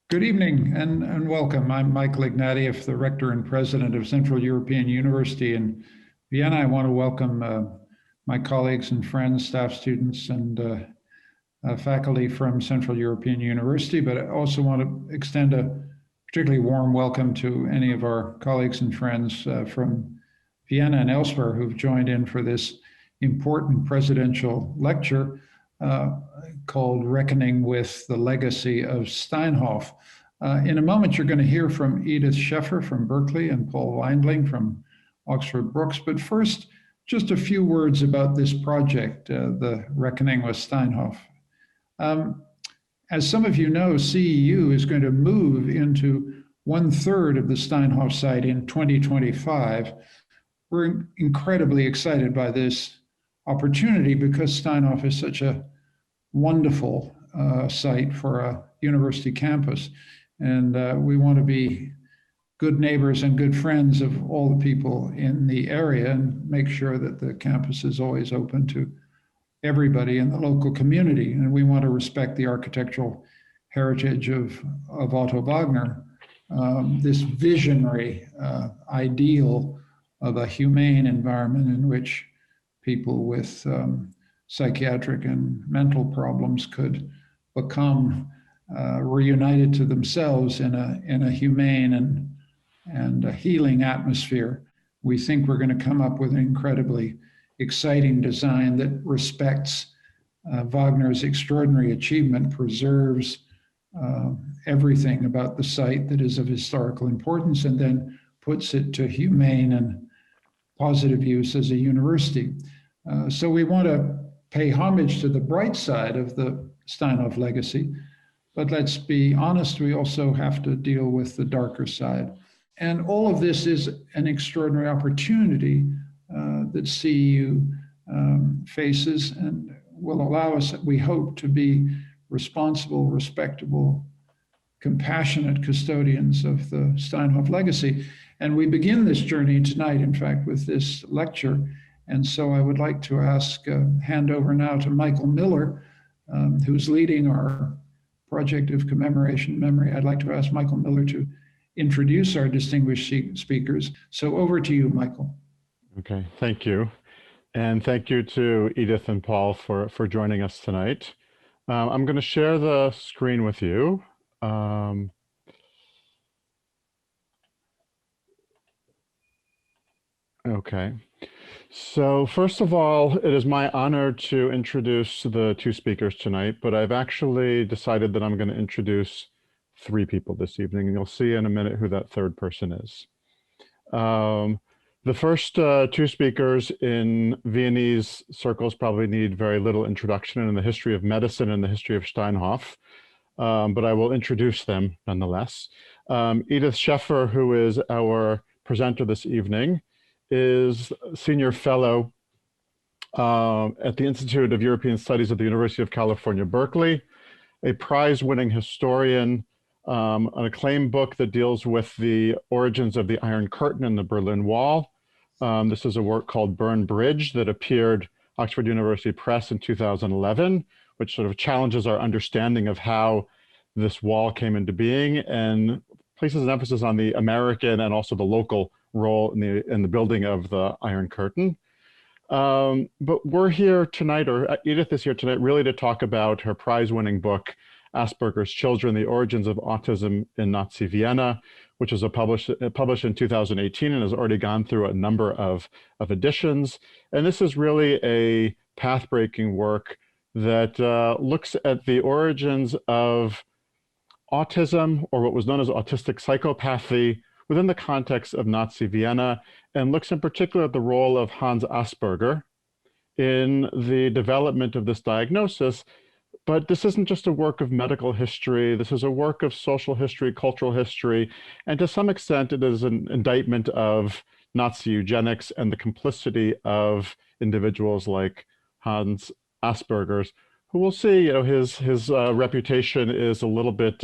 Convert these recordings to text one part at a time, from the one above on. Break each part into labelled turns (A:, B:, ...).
A: Good evening and welcome. I'm Michael Ignatieff, the Rector and President of Central European University in Vienna. I want to welcome my colleagues and friends, staff, students, and faculty from Central European University, but I also want to extend a particularly warm welcome to any of our colleagues and friends from Vienna and elsewhere who've joined in for this important presidential lecture called Reckoning with the Legacy of Steinhof. In a moment, you're going to hear from Edith Sheffer from Berkeley and Paul Weindling from Oxford Brookes. But first, just a few words about this project, the Reckoning with Steinhof. As some of you know, CEU is going to move into 1/3 of the Steinhof site in 2025. We're incredibly excited by this opportunity because Steinhof is such a wonderful site for a university campus. And we want to be good neighbors and good friends of all the people in the area and make sure that the campus is always open to everybody in the local community. And we want to respect the architectural heritage of Otto Wagner, this visionary ideal of a humane environment in which people with psychiatric and mental problems could become reunited to themselves in a humane and a healing atmosphere. We think we're going to come up with an incredibly exciting design that respects Wagner's extraordinary achievement, preserves everything about the site that is of historical importance, and then puts it to humane and positive use as a university. So we want to pay homage to the bright side of the Steinhof legacy, but let's be honest, we also have to deal with the darker side. And all of this is an extraordinary opportunity that CEU faces and will allow us, we hope, to be responsible, respectable, compassionate custodians of the Steinhof legacy. And we begin this journey tonight, in fact, with this lecture. And so I would like to hand over now to Michael Miller, who's leading our project of commemoration memory. I'd like to ask Michael Miller to introduce our distinguished speakers. So over to you, Michael.
B: Okay, thank you. And thank you to Edith and Paul for joining us tonight. I'm going to share the screen with you. Okay. So first of all, it is my honor to introduce the two speakers tonight, but I've actually decided that I'm going to introduce three people this evening, and you'll see in a minute who that third person is. The first two speakers in Viennese circles probably need very little introduction in the history of medicine and the history of Steinhof, but I will introduce them nonetheless. Edith Sheffer, who is our presenter this evening, is Senior Fellow at the Institute of European Studies at the University of California, Berkeley, a prize-winning historian, an acclaimed book that deals with the origins of the Iron Curtain and the Berlin Wall. This is a work called Burn Bridge that appeared Oxford University Press in 2011, which sort of challenges our understanding of how this wall came into being and places an emphasis on the American and also the local role in the building of the Iron Curtain. But we're here tonight, or Edith is here tonight, really to talk about her prize-winning book, Asperger's Children, The Origins of Autism in Nazi Vienna, which was published in 2018 and has already gone through a number of editions. And this is really a path-breaking work that looks at the origins of autism, or what was known as autistic psychopathy, within the context of Nazi Vienna, and looks in particular at the role of Hans Asperger in the development of this diagnosis. But this isn't just a work of medical history. This is a work of social history, cultural history, and to some extent, it is an indictment of Nazi eugenics and the complicity of individuals like Hans Asperger's, who we'll see, his reputation is a little bit,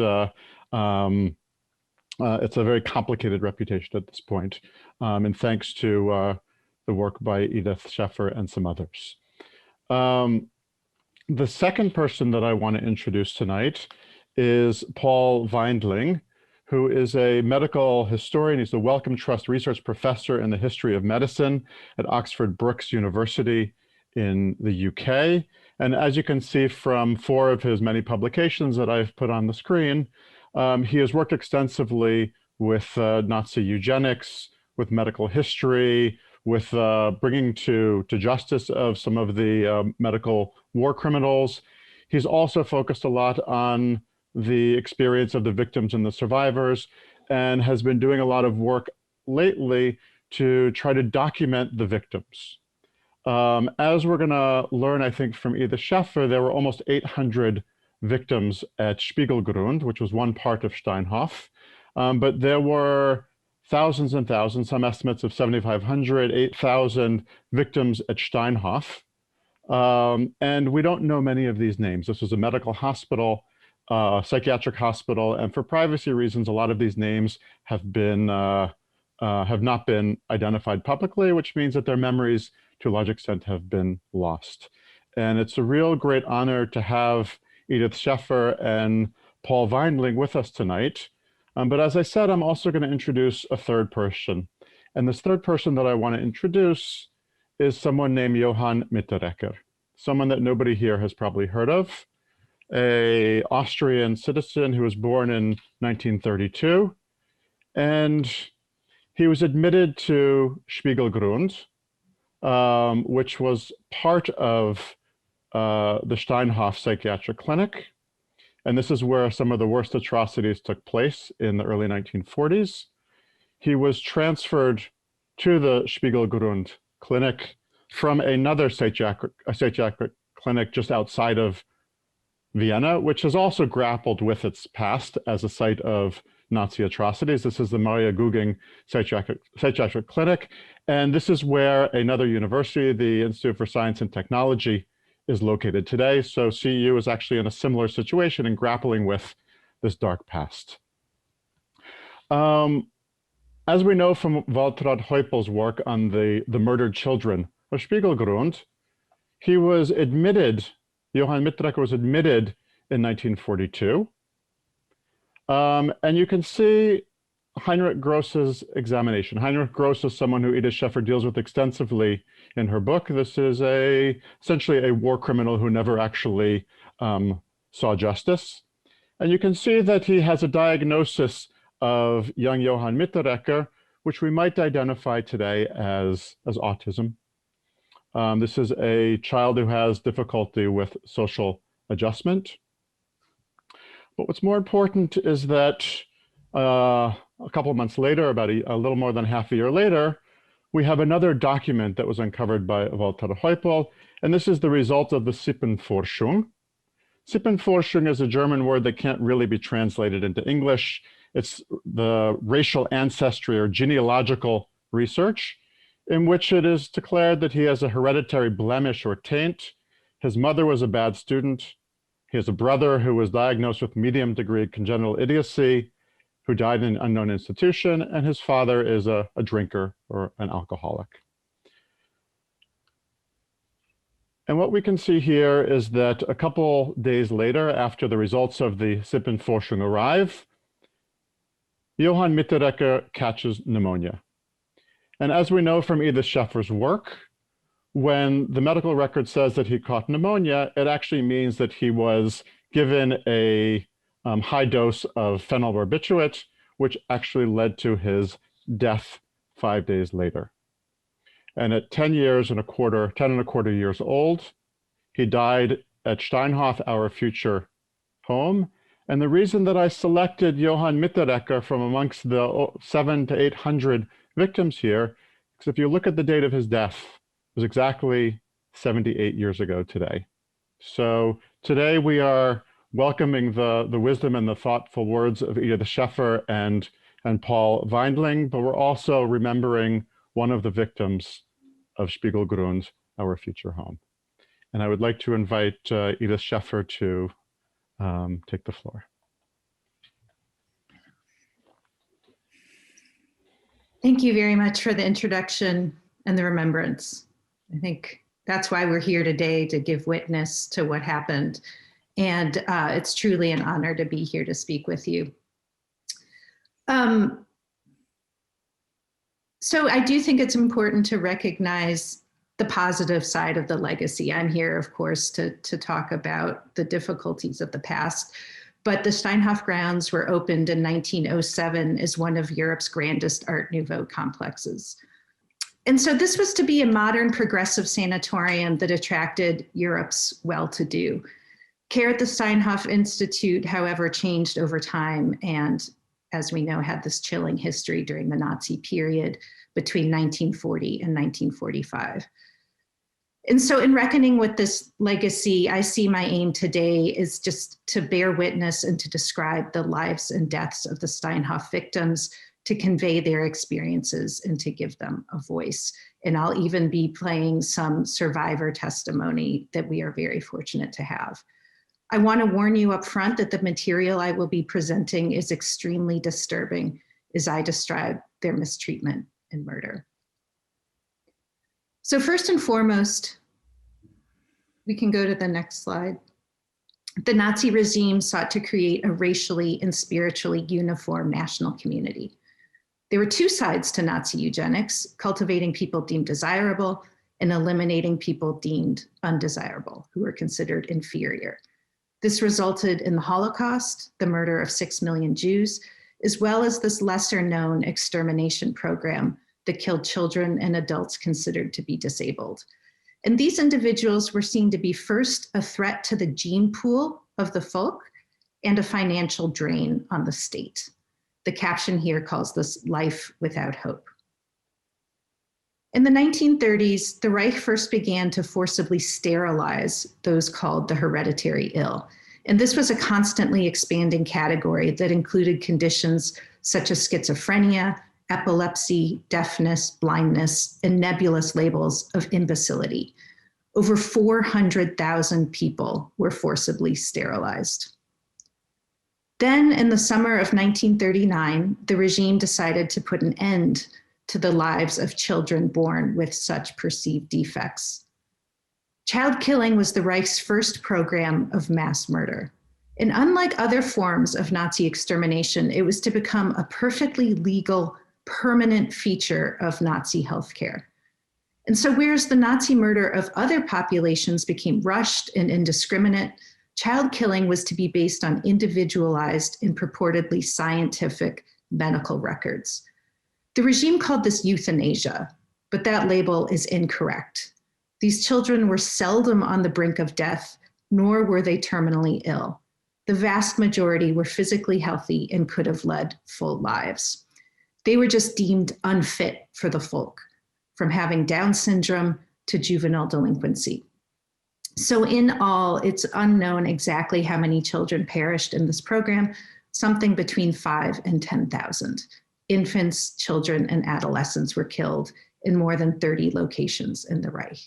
B: it's a very complicated reputation at this point, and thanks to the work by Edith Sheffer and some others. The second person that I want to introduce tonight is Paul Weindling, who is a medical historian. He's the Wellcome Trust Research Professor in the History of Medicine at Oxford Brookes University in the UK. And as you can see from 4 of his many publications that I've put on the screen, he has worked extensively with Nazi eugenics, with medical history, with bringing to justice of some of the medical war criminals. He's also focused a lot on the experience of the victims and the survivors, and has been doing a lot of work lately to try to document the victims. As we're going to learn, I think, from Edith Sheffer, there were almost 800 victims at Spiegelgrund, which was one part of Steinhof. But there were thousands and thousands, some estimates of 7,500, 8,000 victims at Steinhof. And we don't know many of these names. This was a medical hospital, psychiatric hospital, and for privacy reasons, a lot of these names have not been identified publicly, which means that their memories, to a large extent, have been lost. And it's a real great honor to have Edith Sheffer and Paul Weindling with us tonight. But as I said, I'm also going to introduce a third person. And this third person that I want to introduce is someone named Johann Mitterrecker, someone that nobody here has probably heard of, an Austrian citizen who was born in 1932. And he was admitted to Spiegelgrund, which was part of the Steinhof Psychiatric Clinic. And this is where some of the worst atrocities took place in the early 1940s. He was transferred to the Spiegelgrund Clinic from another psychiatric clinic just outside of Vienna, which has also grappled with its past as a site of Nazi atrocities. This is the Maria Guging Psychiatric Clinic. And this is where another university, the Institute for Science and Technology, is located today. So CEU is actually in a similar situation in grappling with this dark past. As we know from Waltraud Heupel's work on the murdered children of Spiegelgrund, he was admitted, Johann Mitterrecker was admitted in 1942. And you can see Heinrich Gross's examination. Heinrich Gross is someone who Edith Sheffer deals with extensively in her book. This is essentially a war criminal who never actually saw justice. And you can see that he has a diagnosis of young Johann Mitterrecker, which we might identify today as autism. This is a child who has difficulty with social adjustment. But what's more important is that a couple of months later, about a little more than half a year later, we have another document that was uncovered by Waltraud Heupel, and this is the result of the Sippenforschung. Sippenforschung is a German word that can't really be translated into English. It's the racial ancestry or genealogical research in which it is declared that he has a hereditary blemish or taint. His mother was a bad student. He has a brother who was diagnosed with medium degree congenital idiocy, who died in an unknown institution, and his father is a drinker or an alcoholic. And what we can see here is that a couple days later, after the results of the Sippenforschung arrive, Johann Mitterrecker catches pneumonia. And as we know from Edith Sheffer's work, when the medical record says that he caught pneumonia, it actually means that he was given a high dose of phenylbarbiturate, which actually led to his death 5 days later. And at 10 and a quarter years old, he died at Steinhof, our future home. And the reason that I selected Johann Mitterrecker from amongst the 700 to 800 victims here, because if you look at the date of his death, it was exactly 78 years ago today. So today we are welcoming the wisdom and the thoughtful words of Edith Sheffer and Paul Weindling, but we're also remembering one of the victims of Spiegelgrund, our future home. And I would like to invite Edith Sheffer to take the floor.
C: Thank you very much for the introduction and the remembrance. I think that's why we're here today, to give witness to what happened And it's truly an honor to be here to speak with you. So I do think it's important to recognize the positive side of the legacy. I'm here, of course, to talk about the difficulties of the past, but the Steinhof grounds were opened in 1907 as one of Europe's grandest Art Nouveau complexes. And so this was to be a modern progressive sanatorium that attracted Europe's well-to-do. Care at the Steinhof Institute, however, changed over time, and as we know, had this chilling history during the Nazi period between 1940 and 1945. And so in reckoning with this legacy, I see my aim today is just to bear witness and to describe the lives and deaths of the Steinhof victims, to convey their experiences and to give them a voice. And I'll even be playing some survivor testimony that we are very fortunate to have. I want to warn you up front that the material I will be presenting is extremely disturbing as I describe their mistreatment and murder. So first and foremost, we can go to the next slide. The Nazi regime sought to create a racially and spiritually uniform national community. There were two sides to Nazi eugenics: cultivating people deemed desirable and eliminating people deemed undesirable, who were considered inferior. This resulted in the Holocaust, the murder of 6 million Jews, as well as this lesser known extermination program that killed children and adults considered to be disabled. And these individuals were seen to be first a threat to the gene pool of the folk and a financial drain on the state. The caption here calls this life without hope. In the 1930s, the Reich first began to forcibly sterilize those called the hereditary ill. And this was a constantly expanding category that included conditions such as schizophrenia, epilepsy, deafness, blindness, and nebulous labels of imbecility. Over 400,000 people were forcibly sterilized. Then in the summer of 1939, the regime decided to put an end to the lives of children born with such perceived defects. Child killing was the Reich's first program of mass murder. And unlike other forms of Nazi extermination, it was to become a perfectly legal, permanent feature of Nazi healthcare. And so whereas the Nazi murder of other populations became rushed and indiscriminate, child killing was to be based on individualized and purportedly scientific medical records. The regime called this euthanasia, but that label is incorrect. These children were seldom on the brink of death, nor were they terminally ill. The vast majority were physically healthy and could have led full lives. They were just deemed unfit for the folk, from having Down syndrome to juvenile delinquency. So in all, it's unknown exactly how many children perished in this program, something between 5,000 and 10,000. Infants, children, and adolescents were killed in more than 30 locations in the Reich.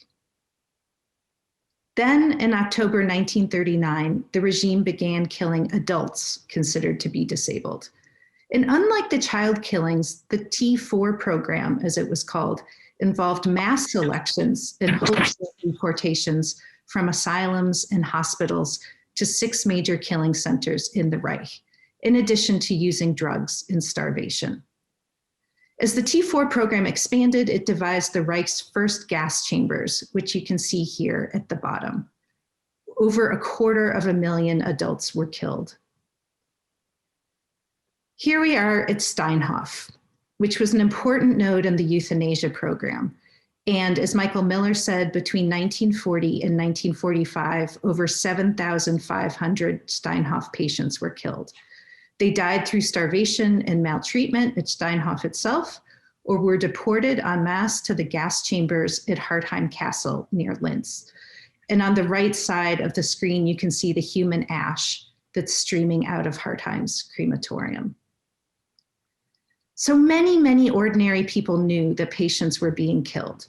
C: Then in October 1939, the regime began killing adults considered to be disabled. And unlike the child killings, the T4 program, as it was called, involved mass selections and wholesale deportations from asylums and hospitals to 6 major killing centers in the Reich, in addition to using drugs and starvation. As the T4 program expanded, it devised the Reich's first gas chambers, which you can see here at the bottom. Over 250,000 adults were killed. Here we are at Steinhof, which was an important node in the euthanasia program. And as Michael Miller said, between 1940 and 1945, over 7,500 Steinhof patients were killed. They died through starvation and maltreatment at Steinhof itself, or were deported en masse to the gas chambers at Hartheim Castle near Linz. And on the right side of the screen, you can see the human ash that's streaming out of Hartheim's crematorium. So many, many ordinary people knew that patients were being killed.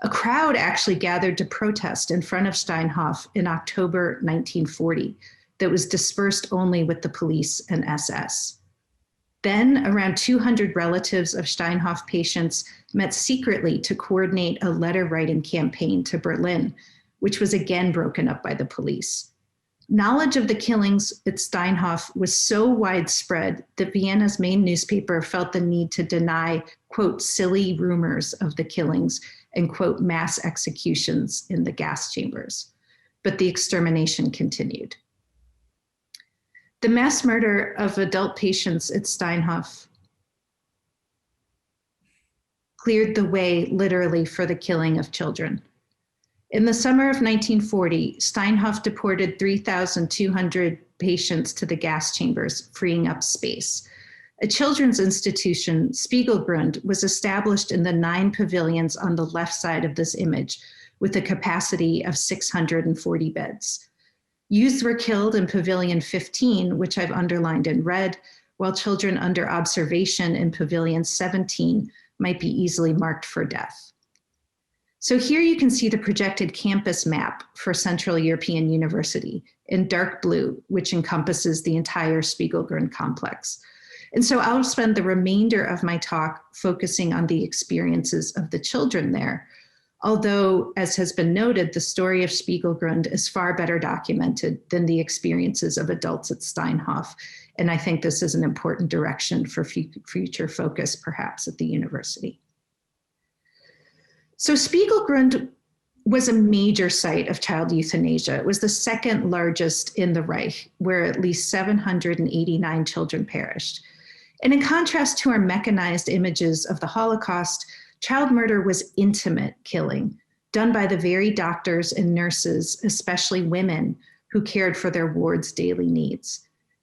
C: A crowd actually gathered to protest in front of Steinhof in October 1940 that was dispersed only with the police and SS. Then around 200 relatives of Steinhof patients met secretly to coordinate a letter writing campaign to Berlin, which was again broken up by the police. Knowledge of the killings at Steinhof was so widespread that Vienna's main newspaper felt the need to deny, quote, silly rumors of the killings and, quote, mass executions in the gas chambers. But the extermination continued. The mass murder of adult patients at Steinhof cleared the way, literally, for the killing of children. In the summer of 1940, Steinhof deported 3,200 patients to the gas chambers, freeing up space. A children's institution, Spiegelgrund, was established in the 9 pavilions on the left side of this image, with a capacity of 640 beds. Youths were killed in Pavilion 15, which I've underlined in red, while children under observation in Pavilion 17 might be easily marked for death. So here you can see the projected campus map for Central European University in dark blue, which encompasses the entire Spiegelgrund complex. And so I'll spend the remainder of my talk focusing on the experiences of the children there. Although, as has been noted, the story of Spiegelgrund is far better documented than the experiences of adults at Steinhof. And I think this is an important direction for future focus, perhaps, at the university. So Spiegelgrund was a major site of child euthanasia. It was the second largest in the Reich, where at least 789 children perished. And in contrast to our mechanized images of the Holocaust, child murder was intimate killing, done by the very doctors and nurses, especially women, who cared for their ward's daily needs.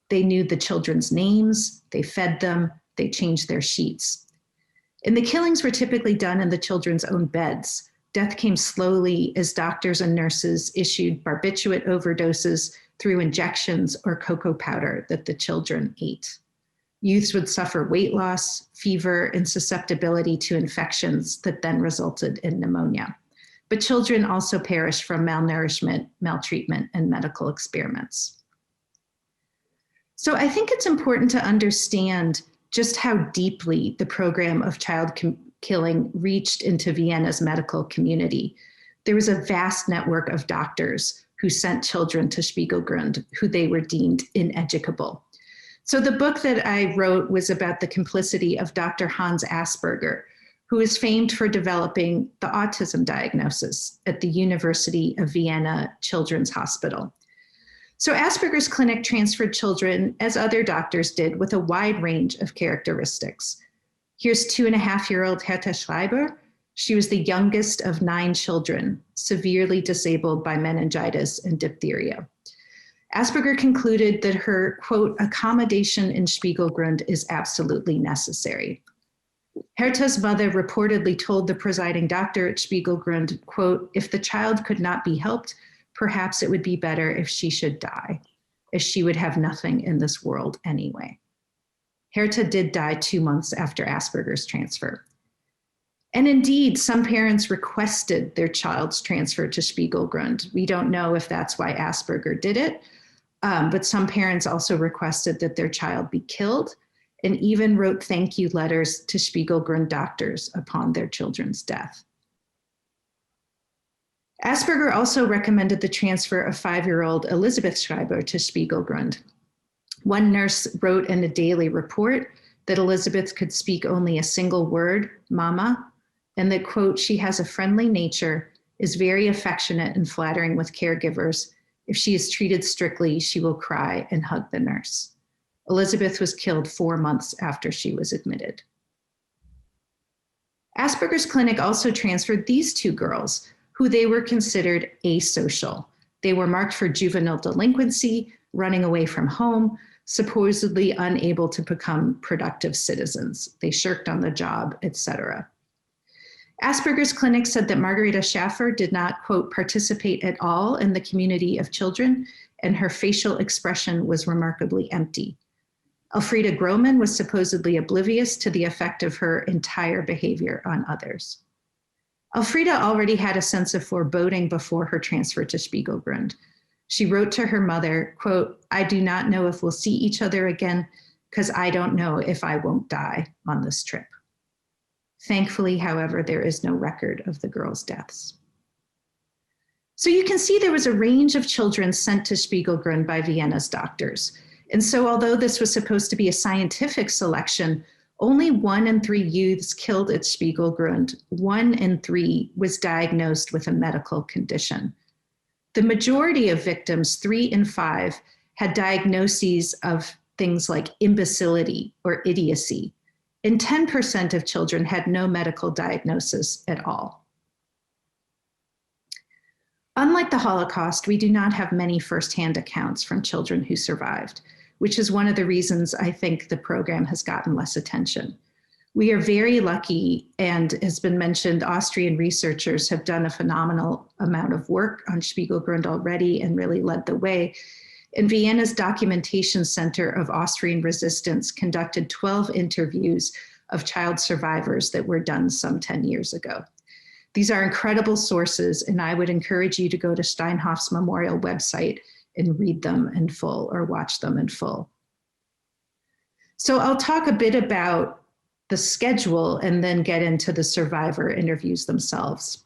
C: They knew the children's names, they fed them, they changed their sheets. And the killings were typically done in the children's own beds. Death came slowly as doctors and nurses issued barbiturate overdoses through injections or cocoa powder that the children ate. Youths would suffer weight loss, fever, and susceptibility to infections that then resulted in pneumonia. But children also perished from malnourishment, maltreatment, and medical experiments. So I think it's important to understand just how deeply the program of child killing reached into Vienna's medical community. There was a vast network of doctors who sent children to Spiegelgrund, who they were deemed ineducable. So the book that I wrote was about the complicity of Dr. Hans Asperger, who is famed for developing the autism diagnosis at the University of Vienna Children's Hospital. So Asperger's clinic transferred children, as other doctors did, with a wide range of characteristics. Here's 2.5-year-old Hertha Schreiber. She was the youngest of 9 children, severely disabled by meningitis and diphtheria. Asperger concluded that her, quote, accommodation in Spiegelgrund is absolutely necessary. Hertha's mother reportedly told the presiding doctor at Spiegelgrund, quote, if the child could not be helped, perhaps it would be better if she should die, as she would have nothing in this world anyway. Hertha did die 2 months after Asperger's transfer. And indeed, some parents requested their child's transfer to Spiegelgrund. We don't know if that's why Asperger did it, but some parents also requested that their child be killed and even wrote thank you letters to Spiegelgrund doctors upon their children's death. Asperger also recommended the transfer of 5-year-old Elisabeth Schreiber to Spiegelgrund. One nurse wrote in a daily report that Elisabeth could speak only a single word, mama, and that, quote, she has a friendly nature, is very affectionate and flattering with caregivers. If she is treated strictly, she will cry and hug the nurse. Elisabeth was killed 4 months after she was admitted. Asperger's clinic also transferred these 2 girls, who they were considered asocial. They were marked for juvenile delinquency, running away from home, supposedly unable to become productive citizens. They shirked on the job, etc. Asperger's clinic said that Margareta Sheffer did not, quote, participate at all in the community of children, and her facial expression was remarkably empty. Elfriede Grohmann was supposedly oblivious to the effect of her entire behavior on others. Elfriede already had a sense of foreboding before her transfer to Spiegelgrund. She wrote to her mother, quote, I do not know if we'll see each other again because I don't know if I won't die on this trip. Thankfully, however, there is no record of the girls' deaths. So you can see there was a range of children sent to Spiegelgrund by Vienna's doctors. And so although this was supposed to be a scientific selection, only 1 in 3 youths killed at Spiegelgrund, 1 in 3 was diagnosed with a medical condition. The majority of victims, 3 in 5, had diagnoses of things like imbecility or idiocy, and 10% of children had no medical diagnosis at all. Unlike the Holocaust, we do not have many firsthand accounts from children who survived, which is one of the reasons I think the program has gotten less attention. We are very lucky, and has been mentioned, Austrian researchers have done a phenomenal amount of work on Spiegelgrund already and really led the way. And Vienna's Documentation Center of Austrian Resistance conducted 12 interviews of child survivors that were done some 10 years ago. These are incredible sources, and I would encourage you to go to Steinhof's memorial website and read them in full or watch them in full. So I'll talk a bit about the schedule and then get into the survivor interviews themselves.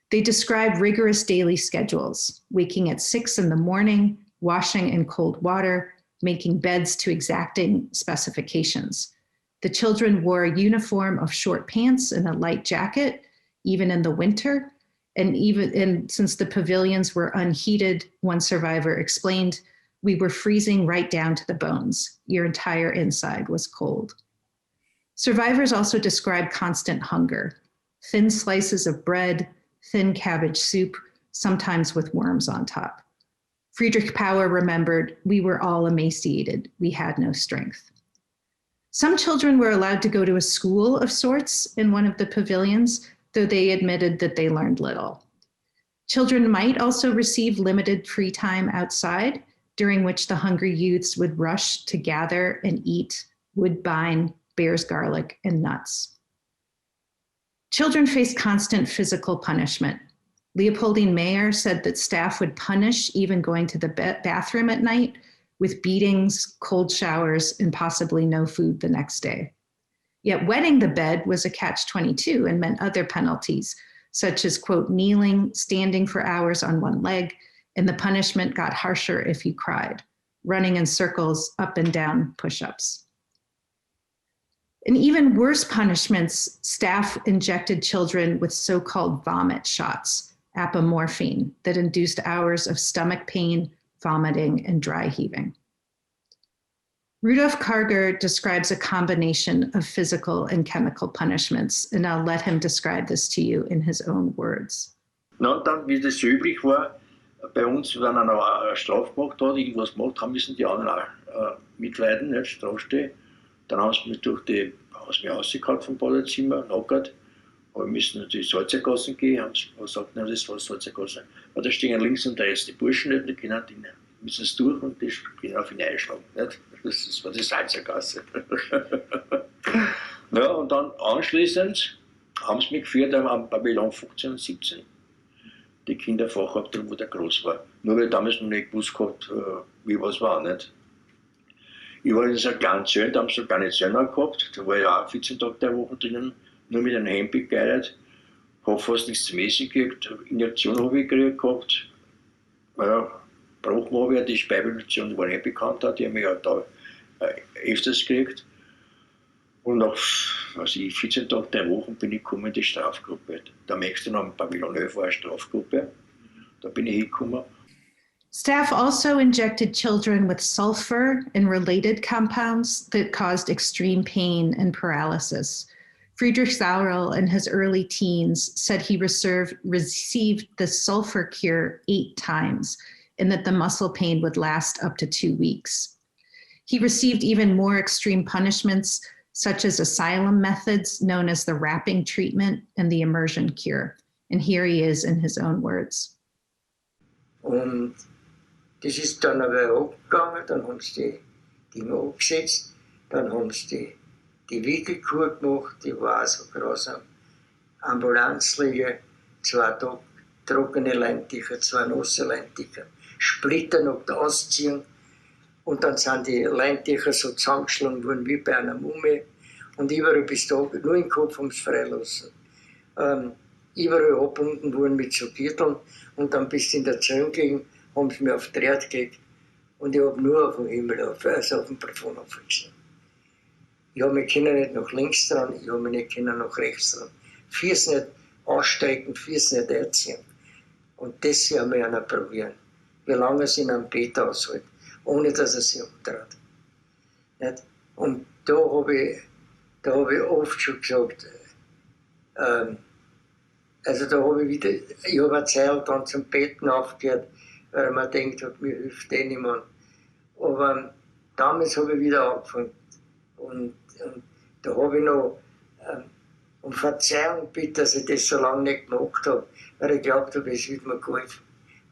C: They describe rigorous daily schedules, waking at 6 in the morning, washing in cold water, making beds to exacting specifications. The children wore a uniform of short pants and a light jacket, even in the winter. And since the pavilions were unheated, one survivor explained, "We were freezing right down to the bones. Your entire inside was cold." Survivors also described constant hunger, thin slices of bread, thin cabbage soup, sometimes with worms on top. Friedrich Pauer remembered, "We were all emaciated. We had no strength." Some children were allowed to go to a school of sorts in one of the pavilions, though they admitted that they learned little. Children might also receive limited free time outside, during which the hungry youths would rush to gather and eat woodbine, bear's garlic, and nuts. Children faced constant physical punishment. Leopoldine Mayer said that staff would punish even going to the bathroom at night with beatings, cold showers, and possibly no food the next day. Yet wetting the bed was a catch-22 and meant other penalties, such as, quote, kneeling, standing for hours on one leg, and the punishment got harsher if you cried, running in circles, up and down push-ups. In even worse punishments, staff injected children with so-called vomit shots, apomorphine, that induced hours of stomach pain, vomiting, and dry heaving. Rudolf Karger describes a combination of physical and chemical punishments, and I'll let him describe this to you in his own words.
D: Na, dann, wie das üblich war, bei uns, wenn einer eine Strafe gemacht hat, irgendwas gemacht, haben müssen die anderen auch mitleiden, nicht, Strafstehen. Dann haben sie mich rausgehalten vom Badezimmer, nackert. Aber wir müssen natürlich Salzergassen gehen, haben sie gesagt, nein, das war Salzergassen. Aber da stehen links und rechts die Burschen nicht, die können die müssen es durch und die können auf ihn einschlagen. Nicht? Das war die Salzergasse. Ja, und dann anschließend haben sie mich geführt am Pavillon 15 und 17. Die Kinderfachabteilung, wo der groß war. Nur weil ich damals noch nicht gewusst gehabt, wie was war. Nicht? Ich war in so einer kleinen Zelle, da haben sie gar nicht Zellen gehabt. Da war ich auch 14 Tage der Woche drinnen, nur mit einem Hemd begleitet. Habe fast nichts zum Essen gekriegt. Injektion habe ich gekriegt gehabt. Ja, Brochen habe ich, die Speibelinjektion, die war nicht bekannt, die habe ich ja da öfters gekriegt. Und nach 14 Tagen der Woche bin ich gekommen in die Strafgruppe. Der nächste am Pavillon 11 war eine Strafgruppe. Da bin ich hingekommen.
C: Staff also injected children with sulfur and related compounds that caused extreme pain and paralysis. Friedrich Sauerl, in his early teens, said he received the sulfur cure 8 times and that the muscle pain would last up to 2 weeks. He received even more extreme punishments, such as asylum methods known as the wrapping treatment and the immersion cure. And here he is in his own words.
E: Und das ist dann aber abgegangen, dann haben sie die Dinge abgesetzt, dann haben sie die Wickelkur gemacht, die war so grausam. Ambulanzliege, 2 trockene Leintücher, 2 nasse Leintücher, Splitter noch da ausziehen und dann sind die Leintücher so zusammengeschlagen worden wie bei einer Mumie und überall bis da, nur im Kopf haben sie freilassen. überall abgebunden worden mit so Gürteln und dann bis in der Zone gelegen, haben sie mir auf die Erde gelegt und ich habe nur auf dem Himmel, also auf dem Plafond aufgesehen. Ich habe mich nicht nach links dran, ich habe mich nicht nach rechts dran. Füße nicht ausstrecken, Füße nicht erziehen. Und das hier haben wir einer probieren, wie lange es in einem Bett aushält, ohne dass er sich umdreht. Nicht? Und da habe ich oft schon gesagt, also da habe ich wieder, ich habe eine Zeit dann zum Betten aufgehört, weil man denkt, mir hilft eh niemand. Aber damals habe ich wieder angefangen. Und da habe ich noch um Verzeihung bitte, dass ich das so lange nicht gemacht habe, weil ich glaubt habe, es wird mir geholfen.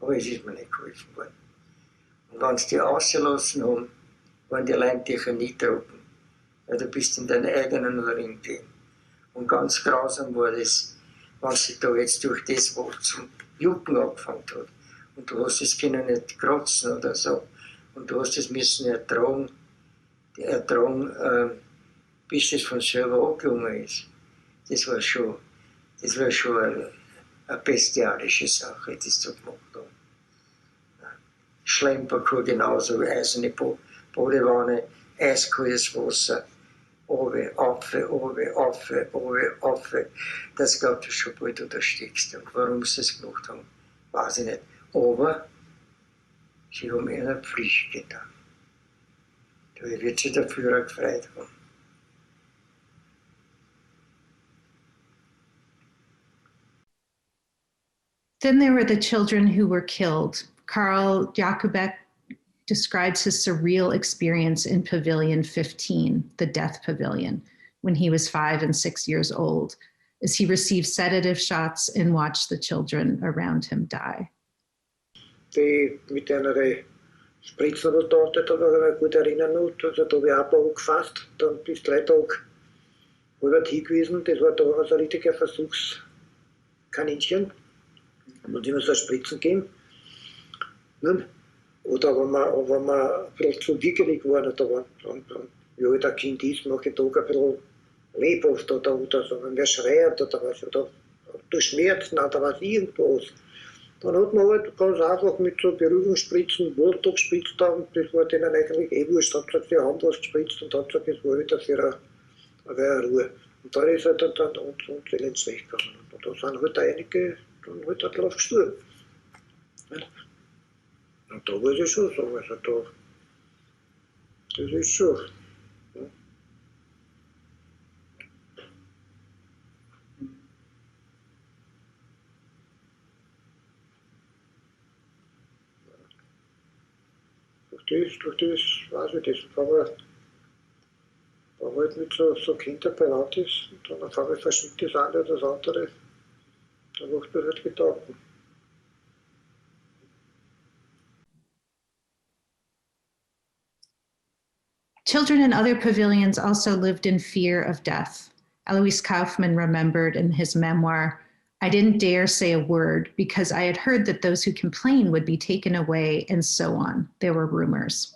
E: Aber es ist mir nicht geholfen worden. Und wenn sie die ausgelassen haben, waren die Leintücher nie trocken. Weil du bist in deinen eigenen Ring gehen. Und ganz grausam war das, wenn sie da jetzt durch das, was zum Jucken angefangen hat. Und du hast das können nicht kratzen oder so. Und du hast es müssen ertragen, bis es von selber angegangen ist. Das war schon eine bestialische Sache, das zu gemacht haben. Schlemperkuh genauso, eiserne Badewanne, eiskaltes Wasser, auf, das glaubt du schon bald, du da steckst. Und warum sie es gemacht haben, weiß ich nicht. Aber sie haben ihre Pflicht getan. Da wird sich der Führer gefreut haben.
C: Then there were the children who were killed. Karl Jakubek describes his surreal experience in Pavilion 15, the death pavilion, when he was 5 and 6 years old, as he received sedative shots and watched the children around him die.
F: Die mit einer Spritzenrotate, da war ich mich gut erinnern noch, also da habe ich ein paar angefasst, dann bis 3 Tage halbert hingewiesen, das war da also ein richtiger Versuchskaninchen, da muss immer so Spritzen geben. Oder wenn man vielleicht zu wickelig war, wie halt ein Kind ist, mache ich Tag ein bisschen lebhaft oder so, wenn wer schreit oder was, oder durch Schmerzen oder was irgendwas. Dann hat man halt ganz einfach mit so Beruhigungsspritzen Wurzel gespritzt haben, das war denen eigentlich wurscht, hat gesagt, die haben was gespritzt und hat gesagt, das war wieder für eine Ruhe. Und dann ist halt dann uns elends weggegangen. Und da sind halt einige dann halt drauf gestorben. Und da muss ich schon sagen, also da, das ist schon. Ja. Durch das, weiß ich, das, wenn man halt mit so Kindern beieinander ist, und dann auf einmal verschwindet das eine oder das andere, dann macht man halt Gedanken.
C: Children in other pavilions also lived in fear of death. Alois Kaufmann remembered in his memoir, "I didn't dare say a word because I had heard that those who complained would be taken away and so on. There were rumors."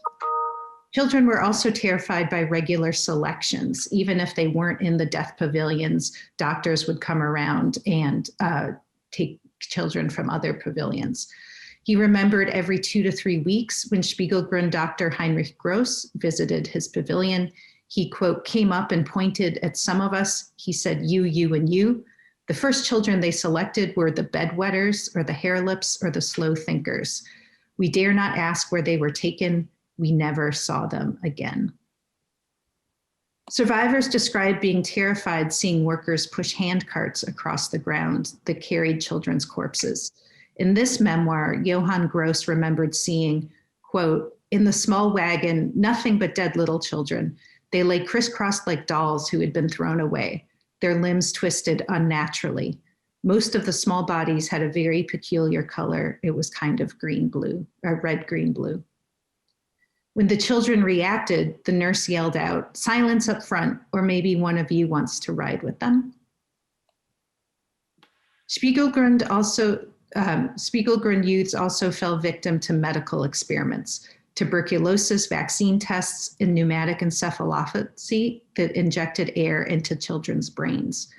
C: Children were also terrified by regular selections. Even if they weren't in the death pavilions, doctors would come around and take children from other pavilions. He remembered every 2 to 3 weeks when Spiegelgrund Dr. Heinrich Gross visited his pavilion, he, quote, came up and pointed at some of us. He said, you, and you. The first children they selected were the bedwetters or the hair lips or the slow thinkers. We dare not ask where they were taken. We never saw them again. Survivors described being terrified seeing workers push hand carts across the ground that carried children's corpses. In this memoir, Johann Gross remembered seeing, quote, "In the small wagon, nothing but dead little children. They lay crisscrossed like dolls who had been thrown away, their limbs twisted unnaturally. Most of the small bodies had a very peculiar color. It was kind of green-blue, or red-green-blue. When the children reacted, the nurse yelled out, 'Silence up front, or maybe one of you wants to ride with them.'" Spiegelgrund youths also fell victim to medical experiments, tuberculosis vaccine tests, and pneumatic encephalopathy that injected air into children's brains.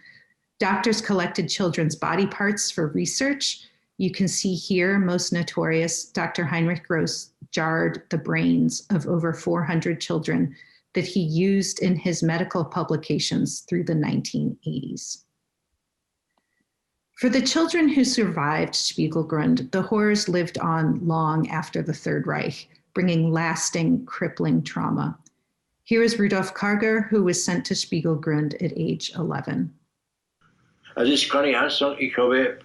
C: Doctors collected children's body parts for research. You can see here, most notorious, Dr. Heinrich Gross jarred the brains of over 400 children that he used in his medical publications through the 1980s. For the children who survived Spiegelgrund, the horrors lived on long after the Third Reich, bringing lasting, crippling trauma. Here is Rudolf Karger, who was sent to Spiegelgrund at age 11.
D: Also das kann ich auch sagen, ich habe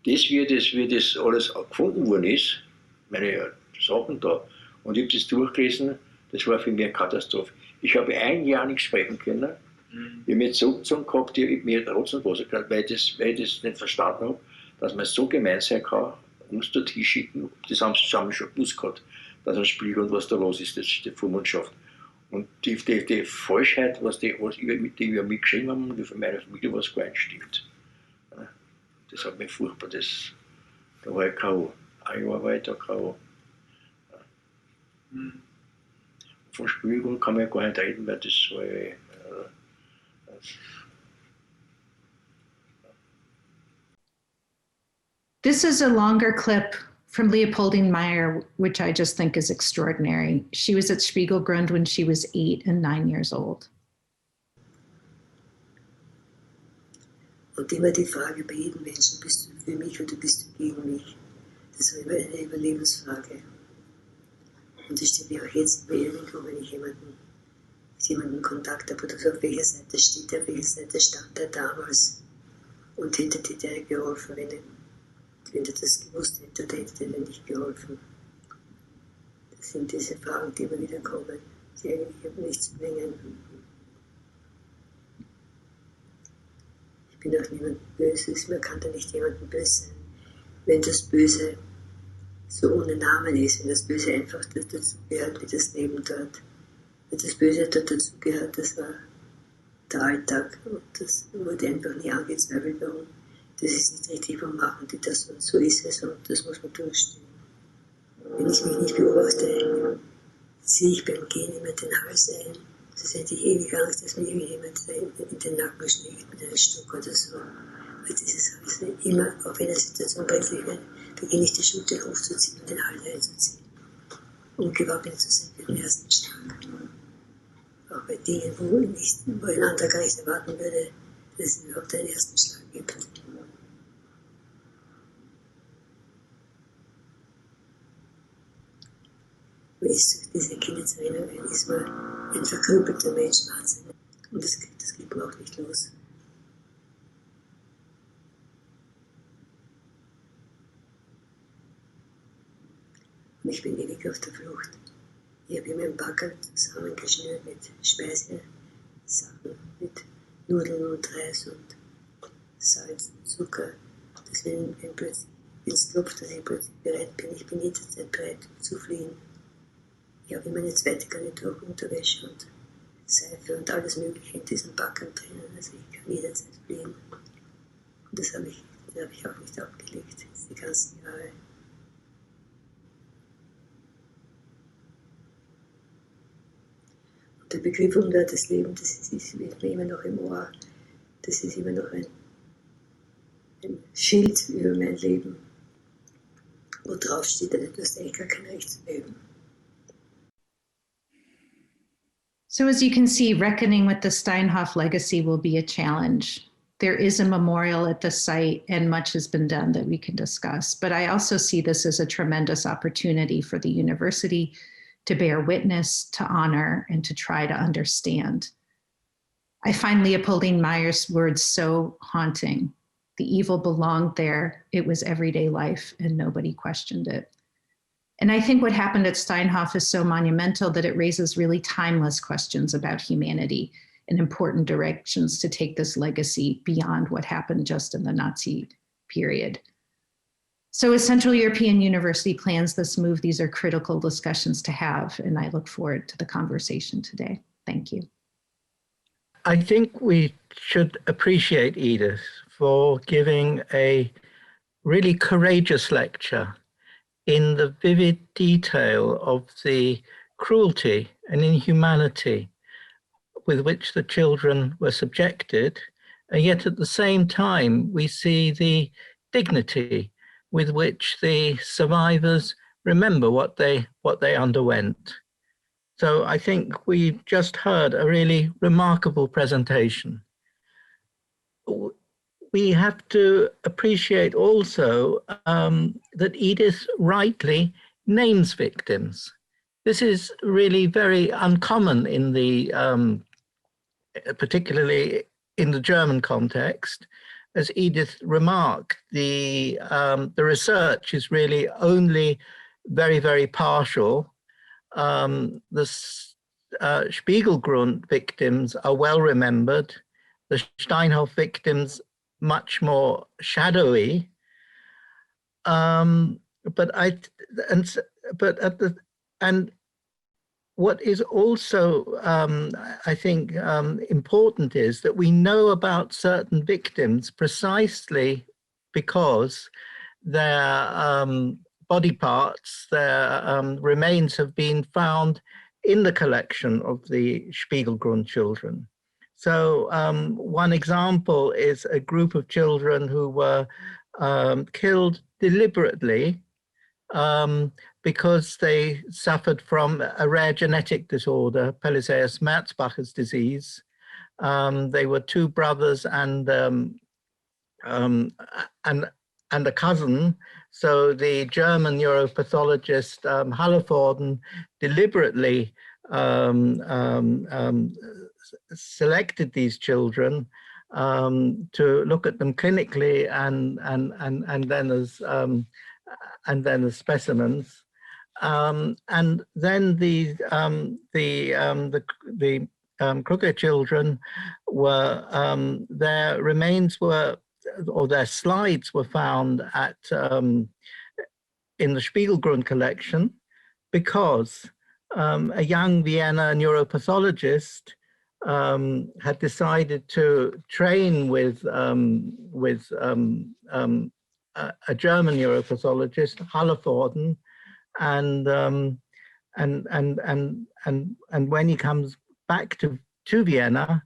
D: wie das alles gefunden worden ist, meine Sachen da, und ich habe das durchgelesen, das war für mich eine Katastrophe. Ich habe ein Jahr nicht sprechen können. Ich habe mich so umgezogen gehabt, ich habe mir trotzdem Wasser gekriegt, weil ich das nicht verstanden habe, dass man so gemein sein kann, uns dort hinschicken. Das haben sie schon gewusst gehabt, dass ein Spiel und was da los ist, das ist die Vormundschaft. Und die Falschheit, die wir mitgeschrieben haben, und für meine Familie, was gar nicht stimmt. Das hat mich furchtbar, da war ich K.O. Ein Jahr war ich da K.O. Von Spiegelgrund kann man ja gar nicht reden, weil das war ja.
C: This is a longer clip from Leopoldine Meyer, which I just think is extraordinary. She was at Spiegelgrund when she was 8 and 9 years old.
G: Und immer die Frage bei jedem Menschen, bist du für mich oder bist du gegen mich? Das war immer eine Überlebensfrage. Und das steht mir auch jetzt bei irgendwo, wenn ich mit jemandem Kontakt habe oder so, auf welcher Seite steht er, auf welcher Seite stand er damals. Und hätte dir geholfen, wenn er das gewusst hätte oder hätte er nicht geholfen. Das sind diese Fragen, die immer wieder kommen, die eigentlich nichts bringen. Ich bin auch niemand Böses, man kann da nicht jemandem böse sein. Wenn das Böse so ohne Namen ist, wenn das Böse einfach dazu gehört, wie das Leben dort. Wenn das Böse dort dazu gehört, das war der Alltag und das wurde einfach nie angezweifelt, warum. Das ist nicht richtig, warum machen die das und so ist es und das muss man durchstehen. Wenn ich mich nicht beobachte, ziehe ich beim Gehen immer den Hals ein. Das hätte ich ewig Angst, dass mir jemand in den Nacken schlägt mit einem Stock oder so. Weil dieses Hals immer, auf einer Situation brenzlig wird, beginne ich die Schulter hochzuziehen und den Hals einzuziehen. Um gewappnet zu sein für den ersten Schlag. Auch bei Dingen, wo ein anderer gar nicht erwarten würde, dass es überhaupt einen ersten Schlag gibt. Wie ist durch diese Kindheitserinnerung, ist man ein verkrüppelter Mensch, Wahnsinn. Und das geht man auch nicht los. Und ich bin ewig auf der Flucht. Ich habe immer einen Backel zusammengeschnürt mit Speisesachen, mit Nudeln und Reis und Salz und Zucker. Dass wenn es klopft, dass ich plötzlich bereit bin. Ich bin jederzeit bereit zu fliehen. Ich habe immer eine zweite Garnitur, Unterwäsche und Seife und alles Mögliche in diesen Backern drinnen. Also ich kann jederzeit fliehen. Und das habe ich auch nicht abgelegt, die ganzen Jahre. Der Begriff unwertes Leben, das ist mir immer noch im Ohr. Das ist immer noch ein Schild über mein Leben, wo drauf steht, du hast eigentlich gar kein Recht zu leben.
C: So as you can see, reckoning with the Steinhof legacy will be a challenge. There is a memorial at the site and much has been done that we can discuss, but I also see this as a tremendous opportunity for the university to bear witness, to honor, and to try to understand. I find Leopoldine Meyer's words so haunting. The evil belonged there, it was everyday life, and nobody questioned it. And I think what happened at Steinhof is so monumental that it raises really timeless questions about humanity and important directions to take this legacy beyond what happened just in the Nazi period. So as Central European University plans this move, these are critical discussions to have, and I look forward to the conversation today. Thank you.
H: I think we should appreciate Edith for giving a really courageous lecture in the vivid detail of the cruelty and inhumanity with which the children were subjected And yet at the same time, we see the dignity with which the survivors remember what they underwent. So I think we just heard a really remarkable presentation. We have to appreciate also that Edith rightly names victims. This is really very uncommon in the, particularly in the German context. As Edith remarked, the research is really only very, very partial. The Spiegelgrund victims are well remembered. The Steinhof victims much more shadowy. What is also, I think, important is that we know about certain victims precisely because their body parts, their remains have been found in the collection of the Spiegelgrund children. So one example is a group of children who were killed deliberately because they suffered from a rare genetic disorder, Pelizaeus-Merzbacher's disease. They were two brothers and a cousin. So the German neuropathologist Hallervorden deliberately selected these children to look at them clinically and then as specimens, and then the Kruger children were their remains were, or their slides were found at in the Spiegelgrund collection because a young Vienna neuropathologist had decided to train with a German neuropathologist, Hallervorden, and when he comes back to Vienna,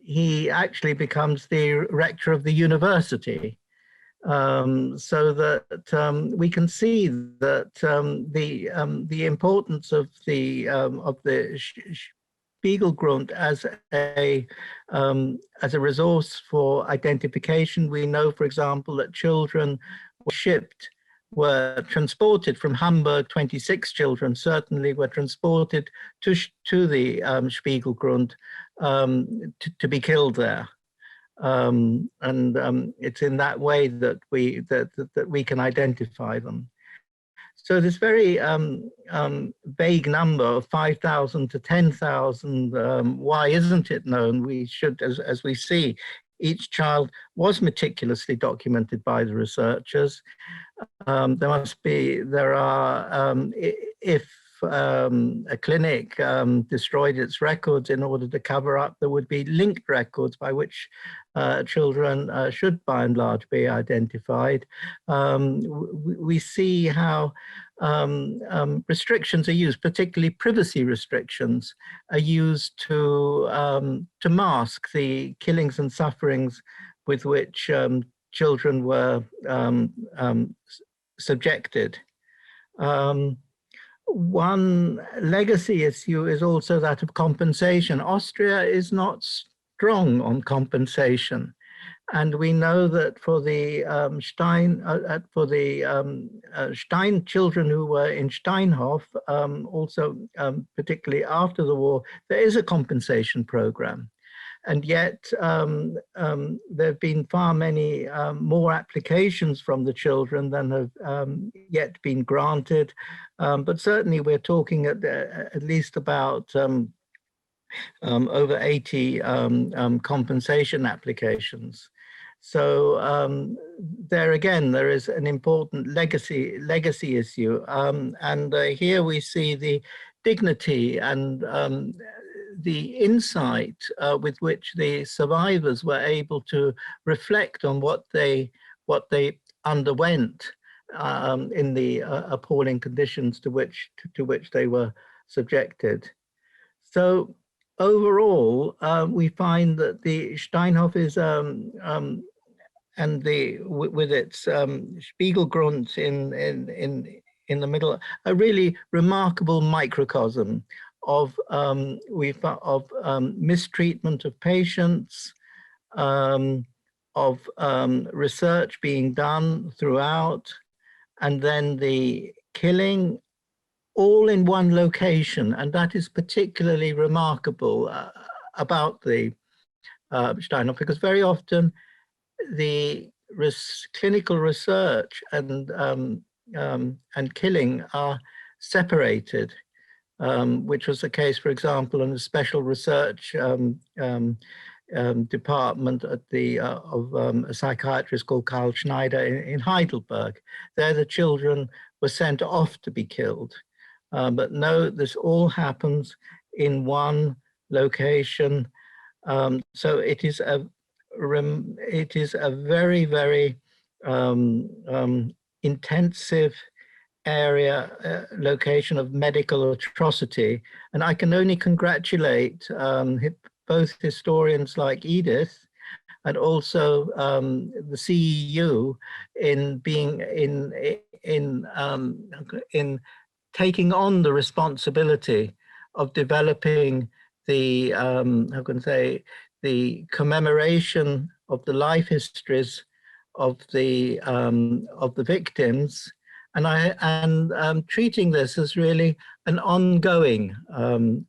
H: he actually becomes the rector of the university. So that we can see that the importance of the Spiegelgrund as a resource for identification. We know, for example, that children were transported from Hamburg. 26 children certainly were transported to the Spiegelgrund to be killed there. It's in that way that we can identify them. So this very vague number of 5,000 to 10,000, why isn't it known? We should, as we see, each child was meticulously documented by the researchers. There are, if a clinic destroyed its records in order to cover up, there would be linked records by which children should by and large be identified. We see how restrictions are used, particularly privacy restrictions, are used to mask the killings and sufferings with which children were subjected. One legacy issue is also that of compensation. Austria is not strong on compensation, and we know that for the Stein children who were in Steinhof, also particularly after the war, there is a compensation program. And yet there have been far many more applications from the children than have yet been granted. But certainly we're talking at least about over 80 compensation applications. So there again, there is an important legacy issue. And here we see the dignity and the insight with which the survivors were able to reflect on what they underwent in the appalling conditions to which they were subjected. So overall, we find that the Steinhof is and with its Spiegelgrund in the middle, a really remarkable microcosm of mistreatment of patients, of research being done throughout, and then the killing, all in one location. And that is particularly remarkable about the Steinhof, because very often the clinical research and killing are separated, which was the case, for example, in a special research department at of a psychiatrist called Karl Schneider in Heidelberg. There the children were sent off to be killed. But no, this all happens in one location. So it is a very, very intensive area, location of medical atrocity. And I can only congratulate both historians like Edith and also the CEU in being in taking on the responsibility of developing the how can I say, the commemoration of the life histories of the victims, and treating this as really an ongoing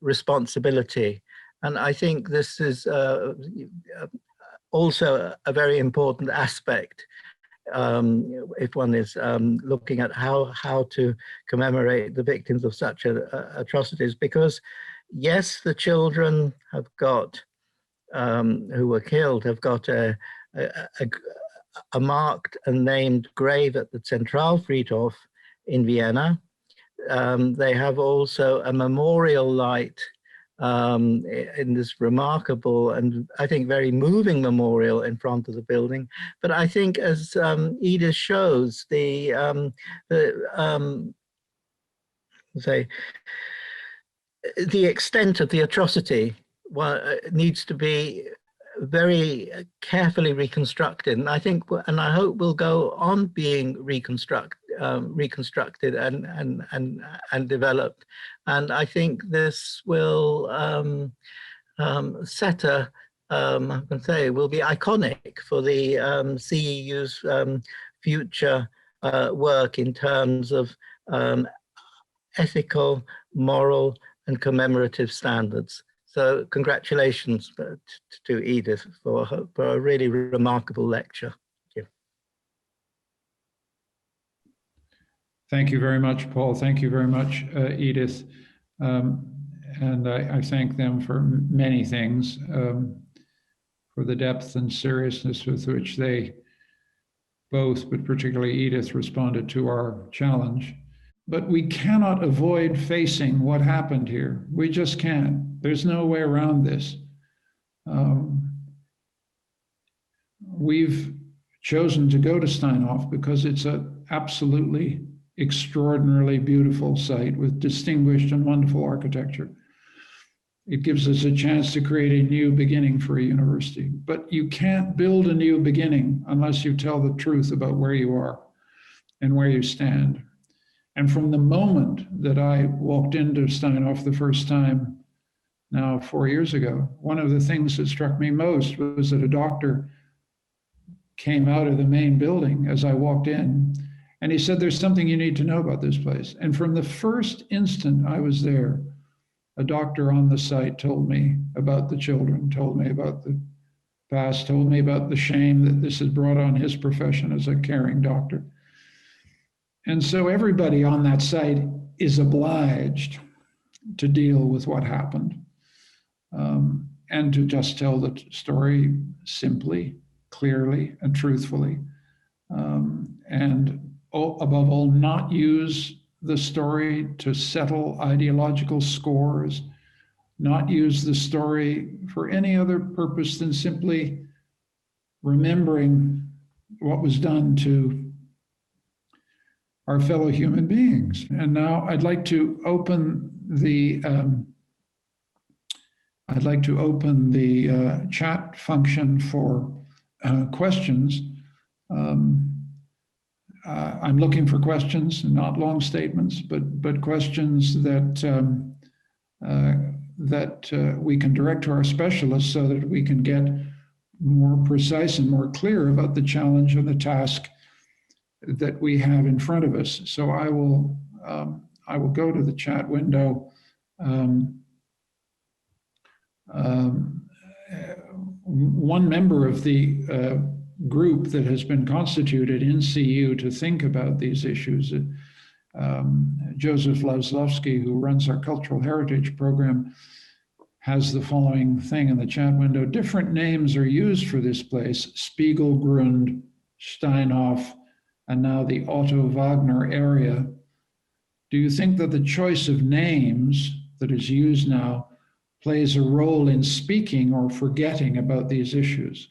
H: responsibility. And I think this is also a very important aspect if one is looking at how to commemorate the victims of such atrocities, because yes, the children have got who were killed have got a marked and named grave at the Zentralfriedhof in Vienna. They have also a memorial light in this remarkable and I think very moving memorial in front of the building. But I think, as Edith shows, the extent of the atrocity needs to be very carefully reconstructed, and I think, and I hope, will go on being reconstructed and developed. And I think this will set a I can say will be iconic for the CEU's future work in terms of ethical, moral, and commemorative standards. So congratulations to Edith for a really remarkable lecture. Thank you.
A: Thank you very much, Paul. Thank you very much, Edith. And I thank them for many things, for the depth and seriousness with which they both, but particularly Edith, responded to our challenge. But we cannot avoid facing what happened here. We just can't. There's no way around this. We've chosen to go to Steinhof because it's an absolutely extraordinarily beautiful site with distinguished and wonderful architecture. It gives us a chance to create a new beginning for a university. But you can't build a new beginning unless you tell the truth about where you are and where you stand. And from the moment that I walked into Steinhof the first time, now 4 years ago, one of the things that struck me most was that a doctor came out of the main building as I walked in, and he said, "There's something you need to know about this place." And from the first instant I was there, a doctor on the site told me about the children, told me about the past, told me about the shame that this has brought on his profession as a caring doctor. And so everybody on that site is obliged to deal with what happened, and to just tell the story simply, clearly, and truthfully. And above all, not use the story to settle ideological scores, not use the story for any other purpose than simply remembering what was done to our fellow human beings. And now I'd like to open the I'd like to open the chat function for questions. I'm looking for questions, not long statements, but questions that we can direct to our specialists so that we can get more precise and more clear about the challenge and the task that we have in front of us. So I will go to the chat window. One member of the group that has been constituted in CU to think about these issues, Joseph Laszlowski, who runs our cultural heritage program, has the following thing in the chat window. Different names are used for this place: Spiegelgrund, Steinhof, and now the Otto Wagner area. Do you think that the choice of names that is used now plays a role in speaking or forgetting about these issues?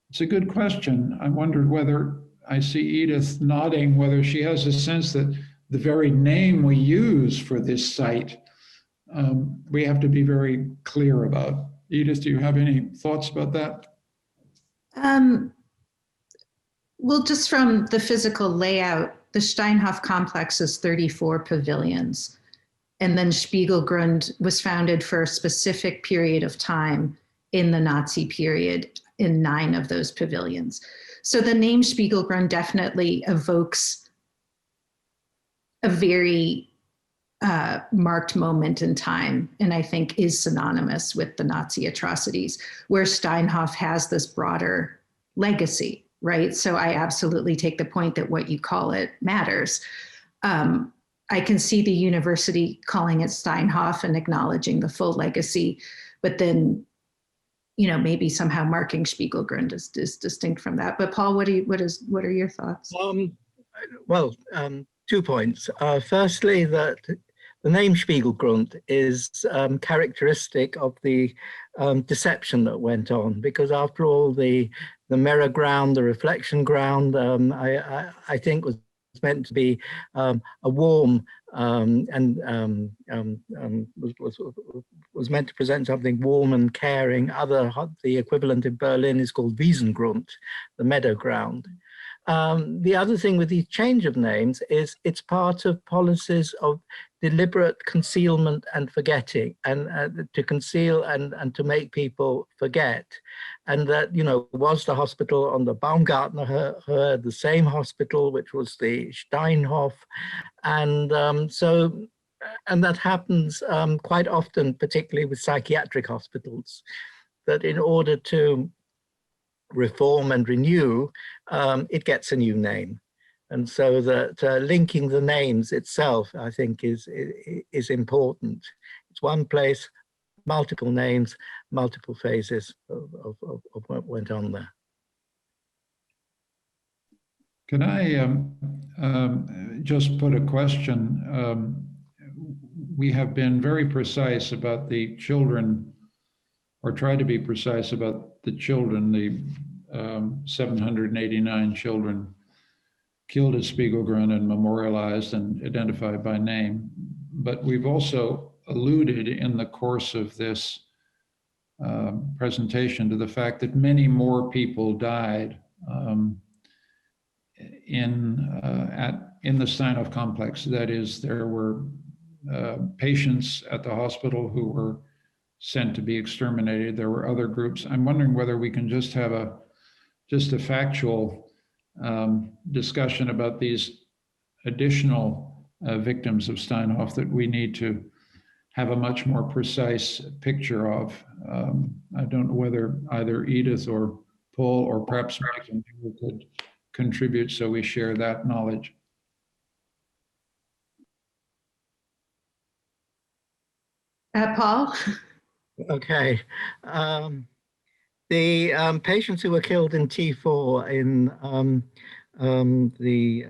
A: It's a good question. I wondered whether, I see Edith nodding, whether she has a sense that the very name we use for this site, we have to be very clear about. Edith, do you have any thoughts about that?
C: Well, just from the physical layout, the Steinhof complex is 34 pavilions. And then Spiegelgrund was founded for a specific period of time in the Nazi period in 9 of those pavilions. So the name Spiegelgrund definitely evokes a very marked moment in time, and I think is synonymous with the Nazi atrocities, where Steinhof has this broader legacy, right? So I absolutely take the point that what you call it matters. I can see the university calling it Steinhof and acknowledging the full legacy, but then, you know, maybe somehow marking Spiegelgrund is distinct from that. But Paul, what are your thoughts?
H: Well, 2 points. Firstly, that the name Spiegelgrund is characteristic of the deception that went on, because after all, the mirror ground, the reflection ground, I think was meant to be a warm and was meant to present something warm and caring. The equivalent in Berlin is called Wiesengrund, the meadow ground. The other thing with the change of names is it's part of policies of deliberate concealment and forgetting, and to conceal and to make people forget. And that, you know, was the hospital on the Baumgartner Höhe the same hospital, which was the Steinhof. And and that happens quite often, particularly with psychiatric hospitals, that in order to reform and renew, it gets a new name. And so that linking the names itself, I think, is important. It's one place, multiple names, multiple phases of what went on there.
A: Can I just put a question? We have been very precise about the children, or tried to be precise about the children, the 789 children killed at Spiegelgrund and memorialized and identified by name. But we've also alluded in the course of this presentation to the fact that many more people died in the Steinhof complex. That is, there were patients at the hospital who were sent to be exterminated. There were other groups. I'm wondering whether we can just have a factual discussion about these additional victims of Steinhof that we need to have a much more precise picture of. I don't know whether either Edith or Paul or perhaps Megan could contribute so we share that knowledge.
C: Paul?
H: Okay. The patients who were killed in T4 in the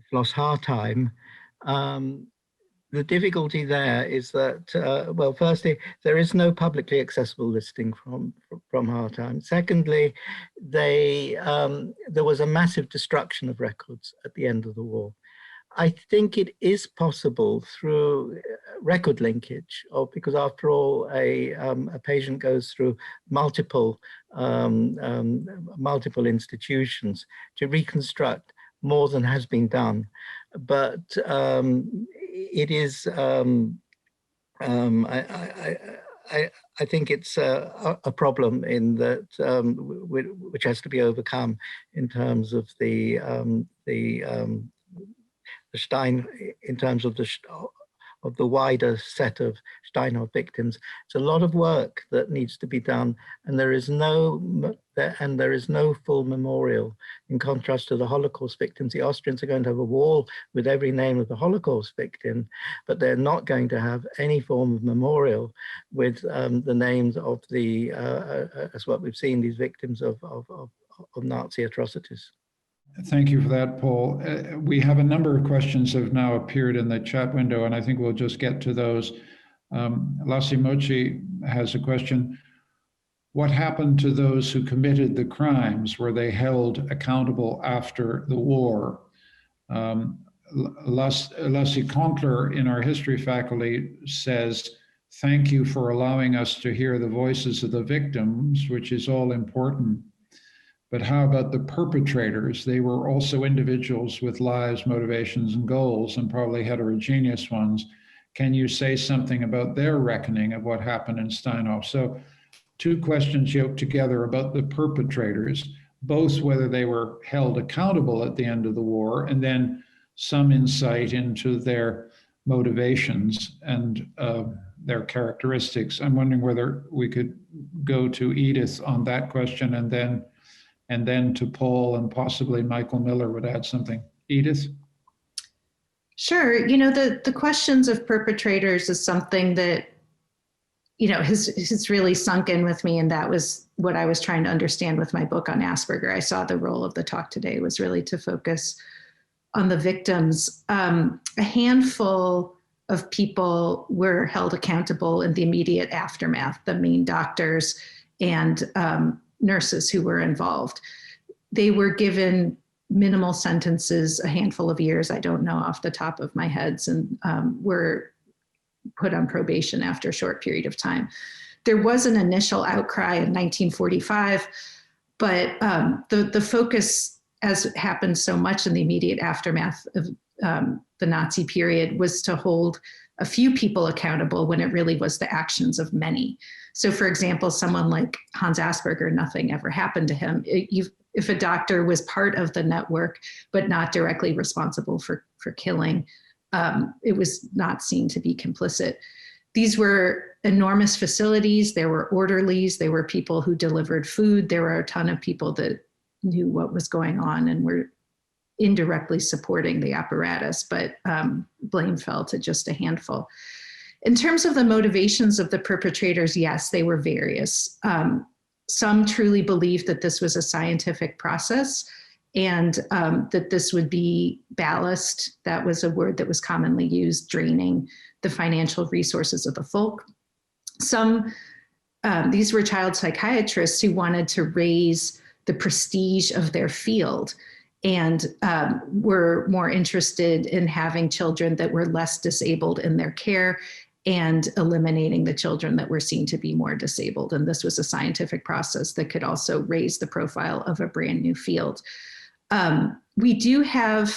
H: Schloss Hartheim, the difficulty there is that, well, firstly, there is no publicly accessible listing from Hartheim. Secondly, there was a massive destruction of records at the end of the war. I think it is possible through record linkage, because after all, a patient goes through multiple institutions to reconstruct more than has been done. But it is, I think it's a problem in that which has to be overcome in terms of the Stein, in terms of the wider set of Steinhof victims. It's a lot of work that needs to be done, and there is no full memorial. In contrast to the Holocaust victims, the Austrians are going to have a wall with every name of the Holocaust victim, but they're not going to have any form of memorial with the names of the, as what we've seen, these victims of Nazi atrocities.
A: Thank you for that, Paul. We have a number of questions that have now appeared in the chat window, and I think we'll just get to those. Lassi Mochi has a question. What happened to those who committed the crimes? Were they held accountable after the war? Lassi Kontler in our history faculty says, thank you for allowing us to hear the voices of the victims, which is all important. But how about the perpetrators? They were also individuals with lives, motivations, and goals, and probably heterogeneous ones. Can you say something about their reckoning of what happened in Steinhof? So 2 questions yoked together about the perpetrators, both whether they were held accountable at the end of the war, and then some insight into their motivations and their characteristics. I'm wondering whether we could go to Edith on that question, and then to Paul, and possibly Michael Miller would add something. Edith?
C: Sure. You know, the questions of perpetrators is something that, you know, has really sunk in with me. And that was what I was trying to understand with my book on Asperger. I saw the role of the talk today was really to focus on the victims. A handful of people were held accountable in the immediate aftermath, the main doctors and nurses who were involved. They were given minimal sentences, a handful of years, I don't know off the top of my head, and were put on probation after a short period of time. There was an initial outcry in 1945, but the focus, as happened so much in the immediate aftermath of the Nazi period, was to hold a few people accountable when it really was the actions of many. So for example, someone like Hans Asperger, nothing ever happened to him. If a doctor was part of the network, but not directly responsible for killing, it was not seen to be complicit. These were enormous facilities. There were orderlies. There were people who delivered food. There were a ton of people that knew what was going on and were indirectly supporting the apparatus, but blame fell to just a handful. In terms of the motivations of the perpetrators, yes, they were various. Some truly believed that this was a scientific process and that this would be ballast. That was a word that was commonly used, draining the financial resources of the folk. Some, these were child psychiatrists who wanted to raise the prestige of their field and were more interested in having children that were less disabled in their care and eliminating the children that were seen to be more disabled. And this was a scientific process that could also raise the profile of a brand new field. We do have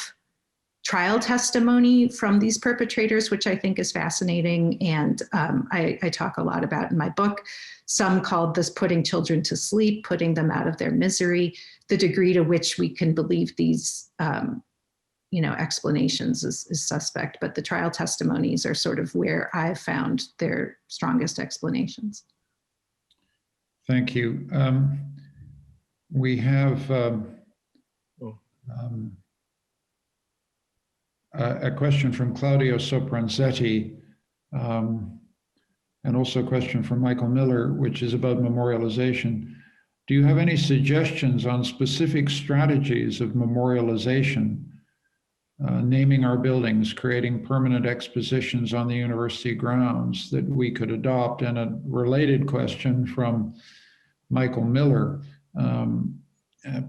C: trial testimony from these perpetrators, which I think is fascinating. And I talk a lot about in my book. Some called this putting children to sleep, putting them out of their misery. The degree to which we can believe these explanations is suspect, but the trial testimonies are sort of where I've found their strongest explanations.
A: Thank you. We have a question from Claudio Sopranzetti, and also a question from Michael Miller, which is about memorialization. Do you have any suggestions on specific strategies of memorialization? Naming our buildings, creating permanent expositions on the university grounds that we could adopt? And a related question from Michael Miller,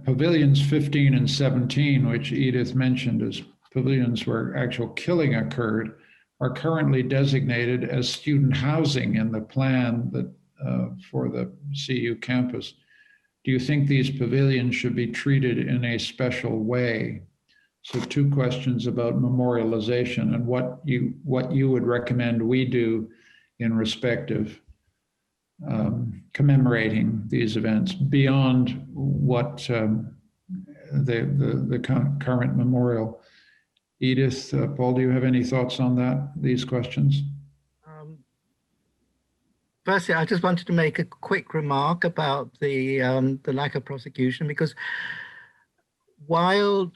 A: pavilions 15 and 17, which Edith mentioned as pavilions where actual killing occurred are currently designated as student housing in the plan that for the CU campus. Do you think these pavilions should be treated in a special way? So 2 questions about memorialization and what you would recommend we do in respect of commemorating these events beyond what the current memorial. Edith, Paul, do you have any thoughts on that, these questions?
H: Firstly, I just wanted to make a quick remark about the lack of prosecution, because while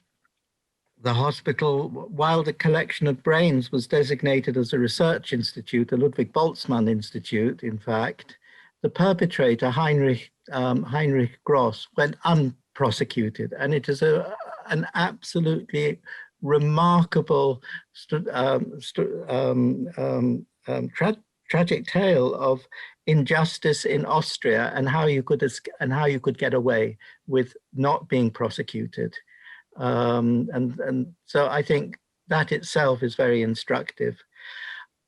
H: the collection of brains was designated as a research institute, the Ludwig Boltzmann Institute, in fact, the perpetrator, Heinrich Gross, went unprosecuted. And it is an absolutely remarkable tragic tale of injustice in Austria and how you could get away with not being prosecuted. And so I think that itself is very instructive.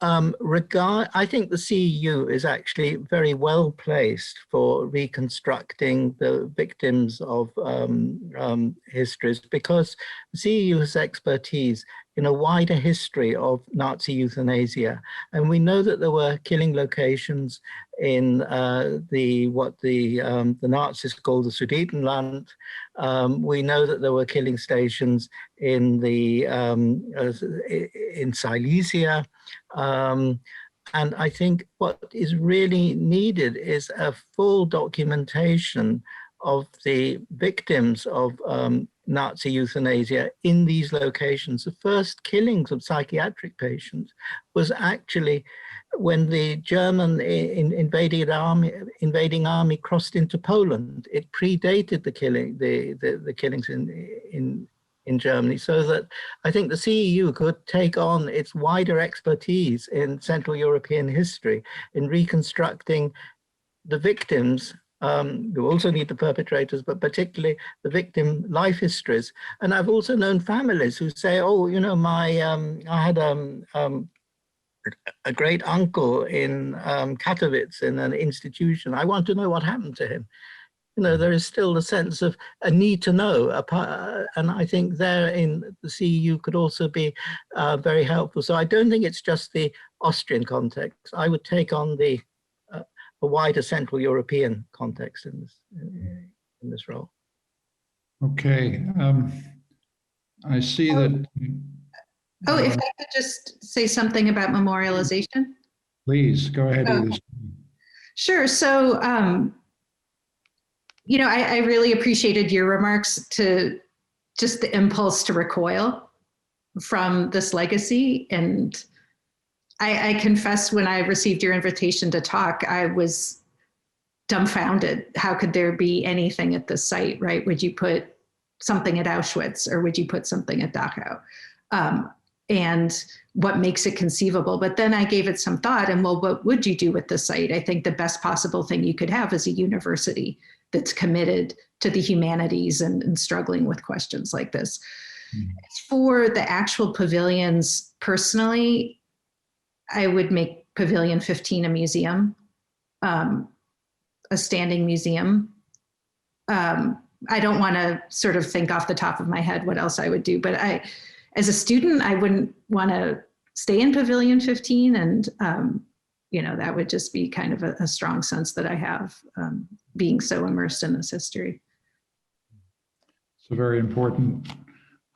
H: I think the CEU is actually very well placed for reconstructing the victims of histories, because the CEU has expertise in a wider history of Nazi euthanasia. And we know that there were killing locations in what the Nazis called the Sudetenland. We know that there were killing stations in Silesia. And I think what is really needed is a full documentation of the victims of Nazi euthanasia in these locations. The first killings of psychiatric patients was actually when the German invading army crossed into Poland. It predated the killings in Germany, so that I think the CEU could take on its wider expertise in Central European history in reconstructing the victims. You also need the perpetrators, but particularly the victim life histories. And I've also known families who say, oh, you know, I had a great uncle in Katowice in an institution. I want to know what happened to him. You know, there is still the sense of a need to know. And I think there in the CEU could also be very helpful. So I don't think it's just the Austrian context. I would take on a wider Central European context in this role.
A: Okay, I see that.
C: Oh, if I could just say something about memorialization.
A: Please, go ahead, Edith.
C: Sure, so, you know, I really appreciated your remarks to just the impulse to recoil from this legacy. And I confess, when I received your invitation to talk, I was dumbfounded. How could there be anything at this site, right? Would you put something at Auschwitz, or would you put something at Dachau? And what makes it conceivable? But then I gave it some thought, and well, what would you do with the site? I think the best possible thing you could have is a university that's committed to the humanities and struggling with questions like this. For the actual pavilions, personally, I would make Pavilion 15 a museum, a standing museum. I don't want to sort of think off the top of my head what else I would do, but as a student, I wouldn't want to stay in Pavilion 15, and you know, that would just be kind of a strong sense that I have, being so immersed in this history.
A: It's a very important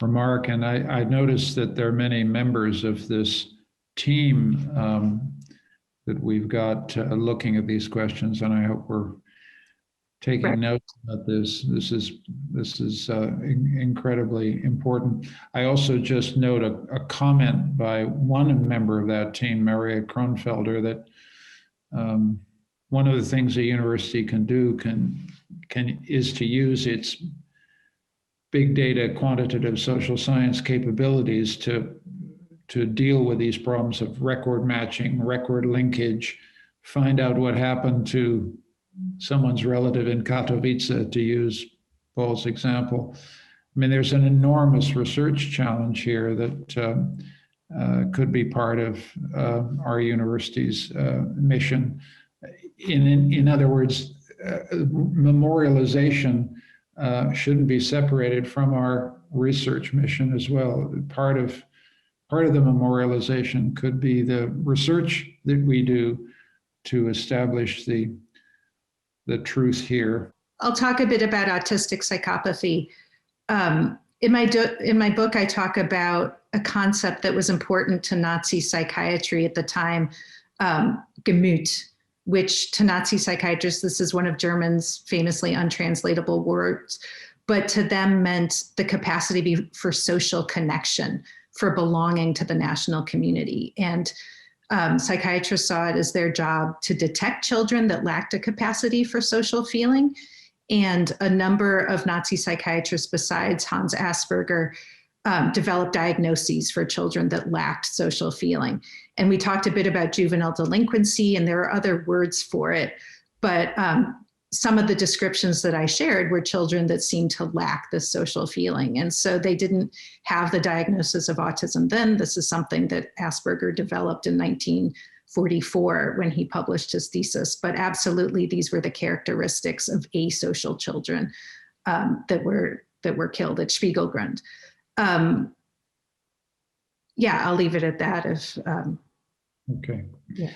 A: remark, and I noticed that there are many members of this team that we've got looking at these questions, and I hope we're taking notes about this. This is incredibly important. I also just note a comment by one member of that team, Maria Kronfelder, that one of the things a university can do is to use its big data, quantitative social science capabilities to deal with these problems of record matching, record linkage, find out what happened to someone's relative in Katowice, to use Paul's example, mean, there's an enormous research challenge here that could be part of our university's mission. In other words, memorialization shouldn't be separated from our research mission as well. Part of the memorialization could be the research that we do to establish the truth here.
C: I'll talk a bit about autistic psychopathy. In my book, I talk about a concept that was important to Nazi psychiatry at the time, Gemüt, which to Nazi psychiatrists, this is one of German's famously untranslatable words, but to them meant the capacity for social connection, for belonging to the national community. And psychiatrists saw it as their job to detect children that lacked a capacity for social feeling. And a number of Nazi psychiatrists besides Hans Asperger developed diagnoses for children that lacked social feeling. And we talked a bit about juvenile delinquency, and there are other words for it, but some of the descriptions that I shared were children that seemed to lack this social feeling. And so they didn't have the diagnosis of autism then. This is something that Asperger developed in 1944 when he published his thesis, but absolutely these were the characteristics of asocial children that were killed at Spiegelgrund. Yeah, I'll leave it at that.
A: Okay.
C: Yeah.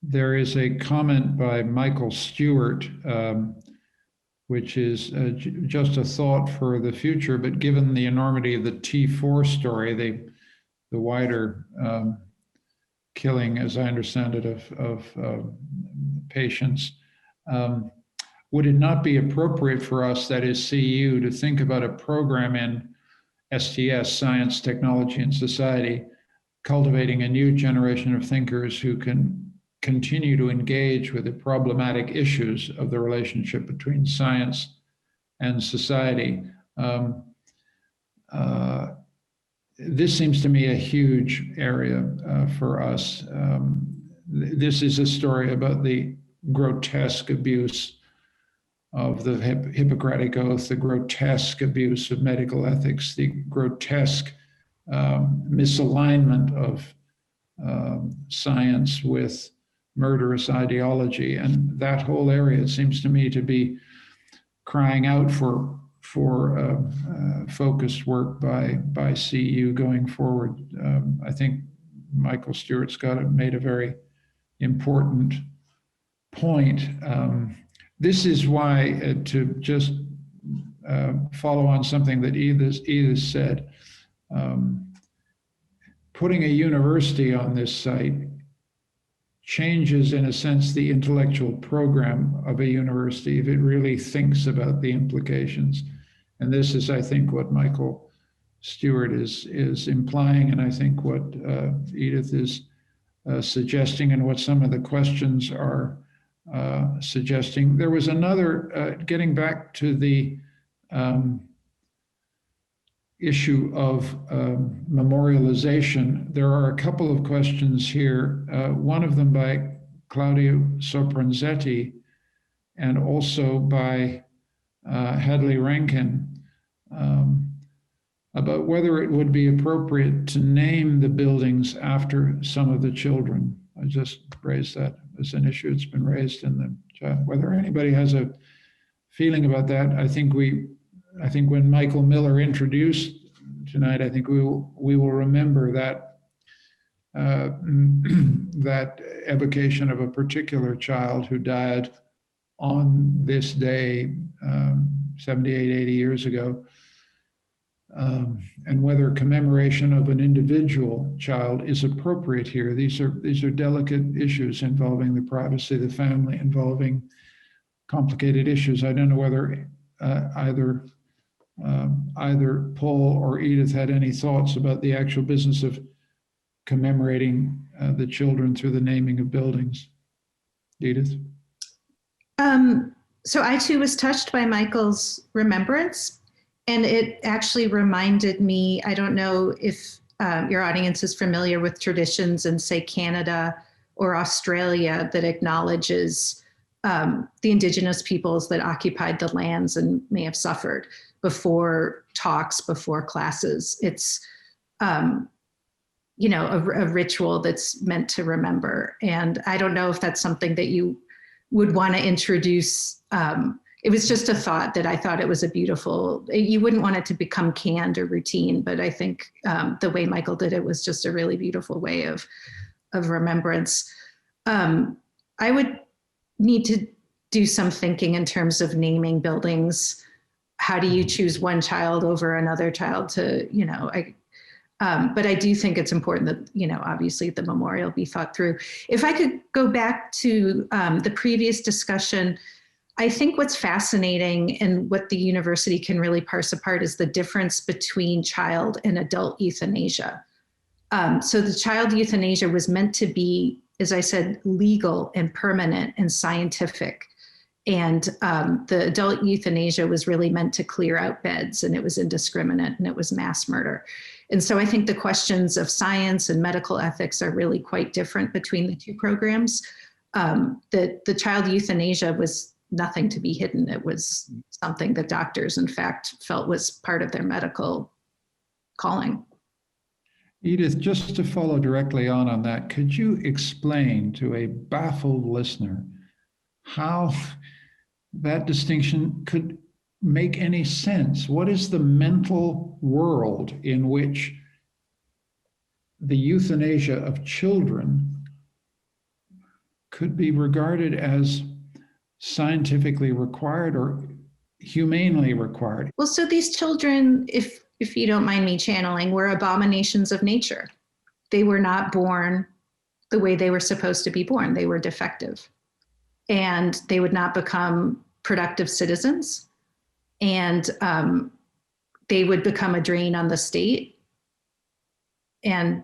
A: There is a comment by Michael Stewart, which is just a thought for the future, but given the enormity of the T4 story, the wider killing, as I understand it, of patients, would it not be appropriate for us, that is CU, to think about a program in STS, Science, Technology, and Society, cultivating a new generation of thinkers who can continue to engage with the problematic issues of the relationship between science and society. This seems to me a huge area for us. This is a story about the grotesque abuse of the Hippocratic Oath, the grotesque abuse of medical ethics, the grotesque misalignment of science with murderous ideology. And that whole area seems to me to be crying out for focused work by CU going forward. I think Michael Stewart's made a very important point. This is why, to just follow on something that Edith said, putting a university on this site changes, in a sense, the intellectual program of a university if it really thinks about the implications. And this is, I think, what Michael Stewart is implying, and I think what Edith is suggesting, and what some of the questions are suggesting. There was another, getting back to the issue of memorialization, there are a couple of questions here, one of them by Claudio Sopranzetti and also by Hadley Rankin, about whether it would be appropriate to name the buildings after some of the children. I just raised that as an issue. It's been raised in the chat. Whether anybody has a feeling about that, I think when Michael Miller introduced tonight, I think we will remember that that evocation of a particular child who died on this day 78, 80 years ago, and whether commemoration of an individual child is appropriate here. These are delicate issues involving the privacy of the family, involving complicated issues. I don't know whether either Paul or Edith had any thoughts about the actual business of commemorating the children through the naming of buildings. Edith?
C: So I too was touched by Michael's remembrance, and it actually reminded me, I don't know if your audience is familiar with traditions in, say, Canada or Australia that acknowledges the indigenous peoples that occupied the lands and may have suffered before talks, before classes. It's, you know, a ritual that's meant to remember. And I don't know if that's something that you would want to introduce. It was just a thought that I thought it was a beautiful, you wouldn't want it to become canned or routine, but I think the way Michael did it was just a really beautiful way of remembrance. I would need to do some thinking in terms of naming buildings. How do you choose one child over another child to, you know, but I do think it's important that, you know, obviously the memorial be thought through. If I could go back to the previous discussion, I think what's fascinating and what the university can really parse apart is the difference between child and adult euthanasia. So the child euthanasia was meant to be, as I said, legal and permanent and scientific. And the adult euthanasia was really meant to clear out beds, and it was indiscriminate and it was mass murder. And so I think the questions of science and medical ethics are really quite different between the two programs. The child euthanasia was nothing to be hidden. It was something that doctors, in fact, felt was part of their medical calling.
A: Edith, just to follow directly on that, could you explain to a baffled listener how that distinction could make any sense? What is the mental world in which the euthanasia of children could be regarded as scientifically required or humanely required?
C: Well, so these children, if you don't mind me channeling, were abominations of nature. They were not born the way they were supposed to be born. They were defective. And they would not become productive citizens. And they would become a drain on the state. And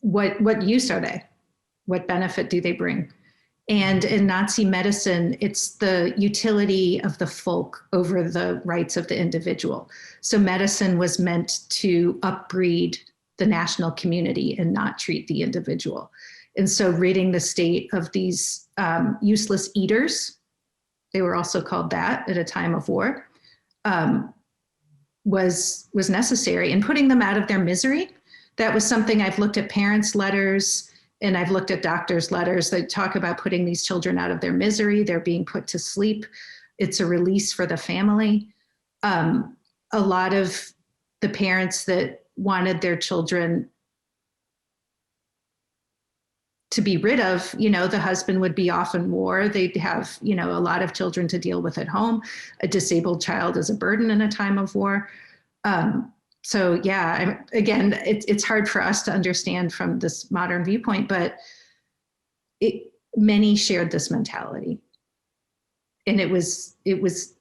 C: what use are they? What benefit do they bring? And in Nazi medicine, it's the utility of the folk over the rights of the individual. So medicine was meant to upbreed the national community and not treat the individual. And so ridding the state of these useless eaters, they were also called that at a time of war, was necessary. And putting them out of their misery, that was something I've looked at parents' letters and I've looked at doctors' letters that talk about putting these children out of their misery. They're being put to sleep. It's a release for the family. A lot of the parents that wanted their children to be rid of, you know, the husband would be off in war. They'd have, you know, a lot of children to deal with at home. A disabled child is a burden in a time of war. So yeah, again, it's hard for us to understand from this modern viewpoint, but many shared this mentality. And it was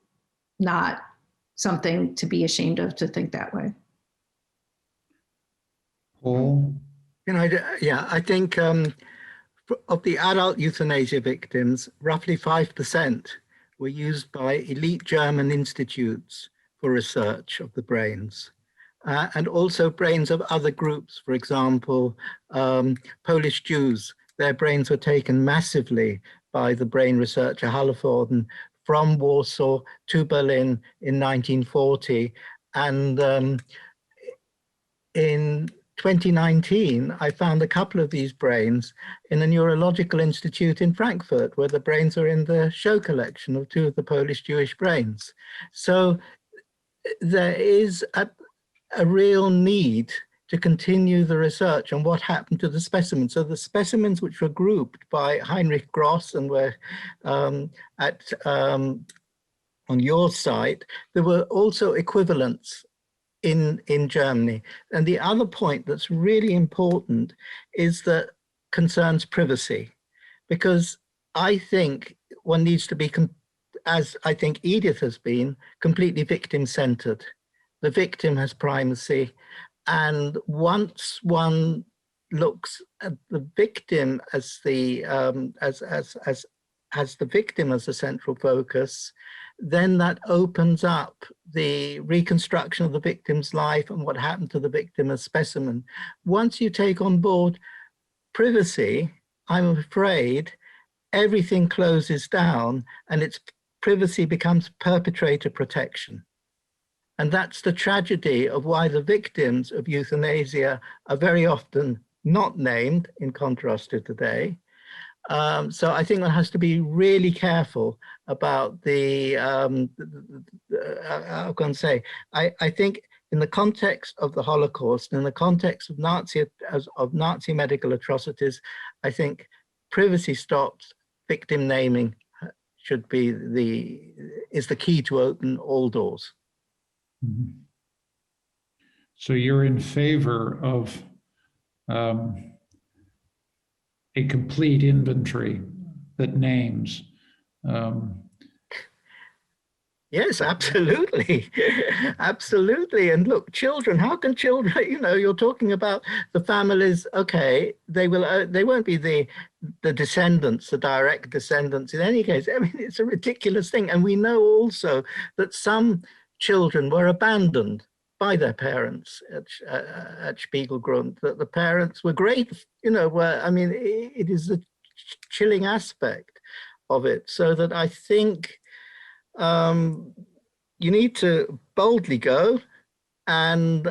C: not something to be ashamed of to think that way.
A: Paul?
H: You know, yeah, I think of the adult euthanasia victims, roughly 5% were used by elite German institutes for research of the brains. And also brains of other groups, for example, Polish Jews, their brains were taken massively by the brain researcher Hallervorden from Warsaw to Berlin in 1940. And in 2019, I found a couple of these brains in a neurological institute in Frankfurt, where the brains are in the show collection of two of the Polish Jewish brains. So there is a real need to continue the research on what happened to the specimens. So the specimens which were grouped by Heinrich Gross and were on your site, there were also equivalents in Germany. And the other point that's really important is that concerns privacy, because I think one needs to be, as I think Edith has been, completely victim-centered. The victim has primacy, and once one looks at the victim as the has the victim as a central focus, then that opens up the reconstruction of the victim's life and what happened to the victim as specimen. Once you take on board privacy, I'm afraid everything closes down and its privacy becomes perpetrator protection. And that's the tragedy of why the victims of euthanasia are very often not named, in contrast to today. So I think one has to be really careful about I'm going to say, I think in the context of the Holocaust, in the context of Nazi medical atrocities, I think privacy stops, victim naming should be is the key to open all doors.
A: Mhm. So you're in favor of a complete inventory that names.
H: Yes, absolutely. Absolutely. And look, children, how can children, you're talking about the families, okay, they won't be the descendants, the direct descendants in any case. I mean, it's a ridiculous thing. And we know also that some children were abandoned by their parents at Spiegelgrund, that the parents were great, it is the chilling aspect of it. So that I think you need to boldly go and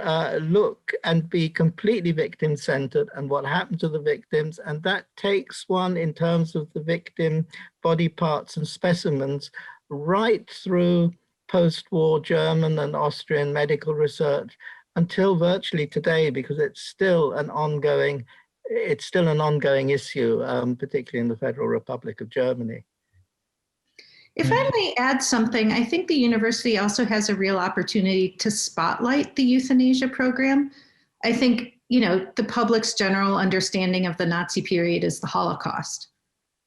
H: look and be completely victim-centered and what happened to the victims. And that takes one, in terms of the victim body parts and specimens, right through post-war German and Austrian medical research until virtually today, because it's still an ongoing issue, particularly in the Federal Republic of Germany.
C: If I may add something, I think the university also has a real opportunity to spotlight the euthanasia program. I think, the public's general understanding of the Nazi period is the Holocaust,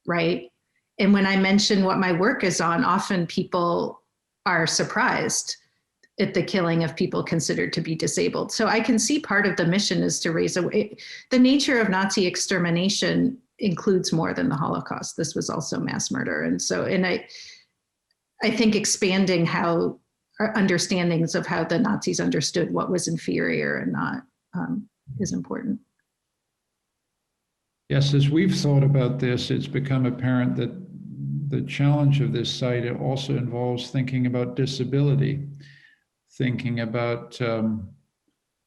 C: right? And when I mention what my work is on, often people are surprised at the killing of people considered to be disabled. So I can see part of the mission is to raise the nature of Nazi extermination includes more than the Holocaust. This was also mass murder. And I think expanding our understandings of how the Nazis understood what was inferior and not is important.
A: Yes, as we've thought about this, it's become apparent that the challenge of this site also involves thinking about disability, thinking about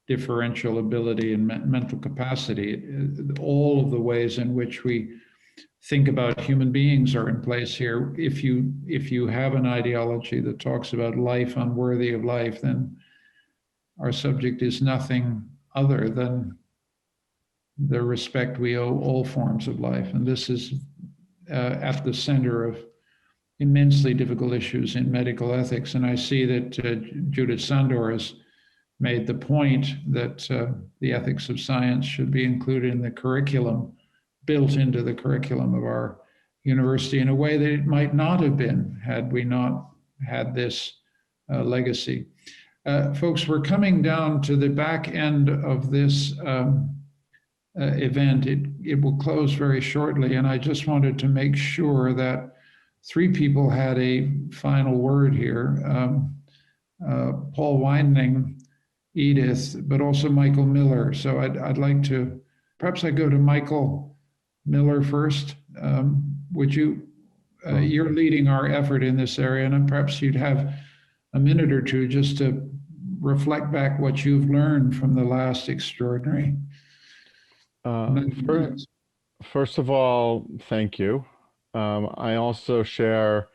A: differential ability and mental capacity, all of the ways in which we think about human beings are in place here. If you have an ideology that talks about life unworthy of life, then our subject is nothing other than the respect we owe all forms of life. And this is at the center of immensely difficult issues in medical ethics. And I see that Judith Sandor has made the point that the ethics of science should be included in the curriculum, built into the curriculum of our university in a way that it might not have been had we not had this legacy. Folks, we're coming down to the back end of this event. It will close very shortly, and I just wanted to make sure that three people had a final word here. Paul Weindling, Edith, but also Michael Miller. So I'd like to, perhaps I go to Michael Miller first. Would you, you're leading our effort in this area, and perhaps you'd have a minute or two just to reflect back what you've learned from the last extraordinary.
B: First of all, thank you. I also share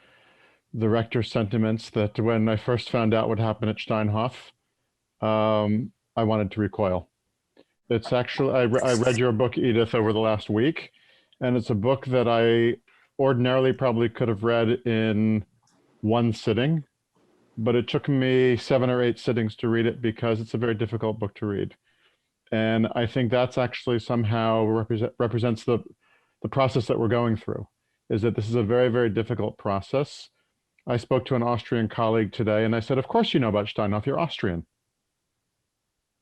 B: the rector's sentiments that when I first found out what happened at Steinhof, I wanted to recoil. It's actually, I read your book, Edith, over the last week, and it's a book that I ordinarily probably could have read in one sitting, but it took me 7 or 8 sittings to read it because it's a very difficult book to read. And I think that's actually somehow represents the process that we're going through, is that this is a very, very difficult process. I spoke to an Austrian colleague today and I said, of course you know about Steinhof, you're Austrian.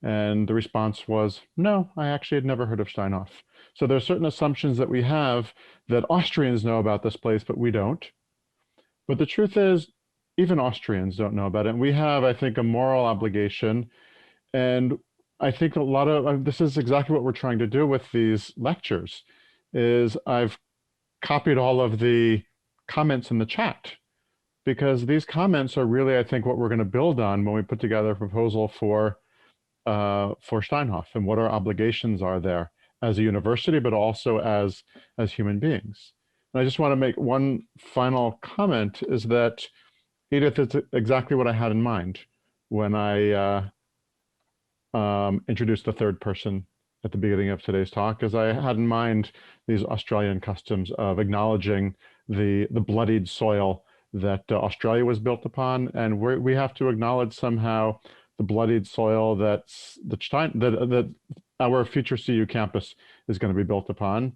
B: And the response was, no, I actually had never heard of Steinhof. So there are certain assumptions that we have that Austrians know about this place, but we don't. But the truth is, even Austrians don't know about it. And we have, I think, a moral obligation. And I think a lot of, this is exactly what we're trying to do with these lectures, is I've copied all of the comments in the chat, because these comments are really, I think, what we're going to build on when we put together a proposal for Steinhof and what our obligations are there as a university, but also as human beings. And I just want to make one final comment, is that Edith is exactly what I had in mind when I introduced the third person at the beginning of today's talk, as I had in mind these Australian customs of acknowledging the bloodied soil that Australia was built upon, and we have to acknowledge somehow the bloodied soil that our future CU campus is going to be built upon.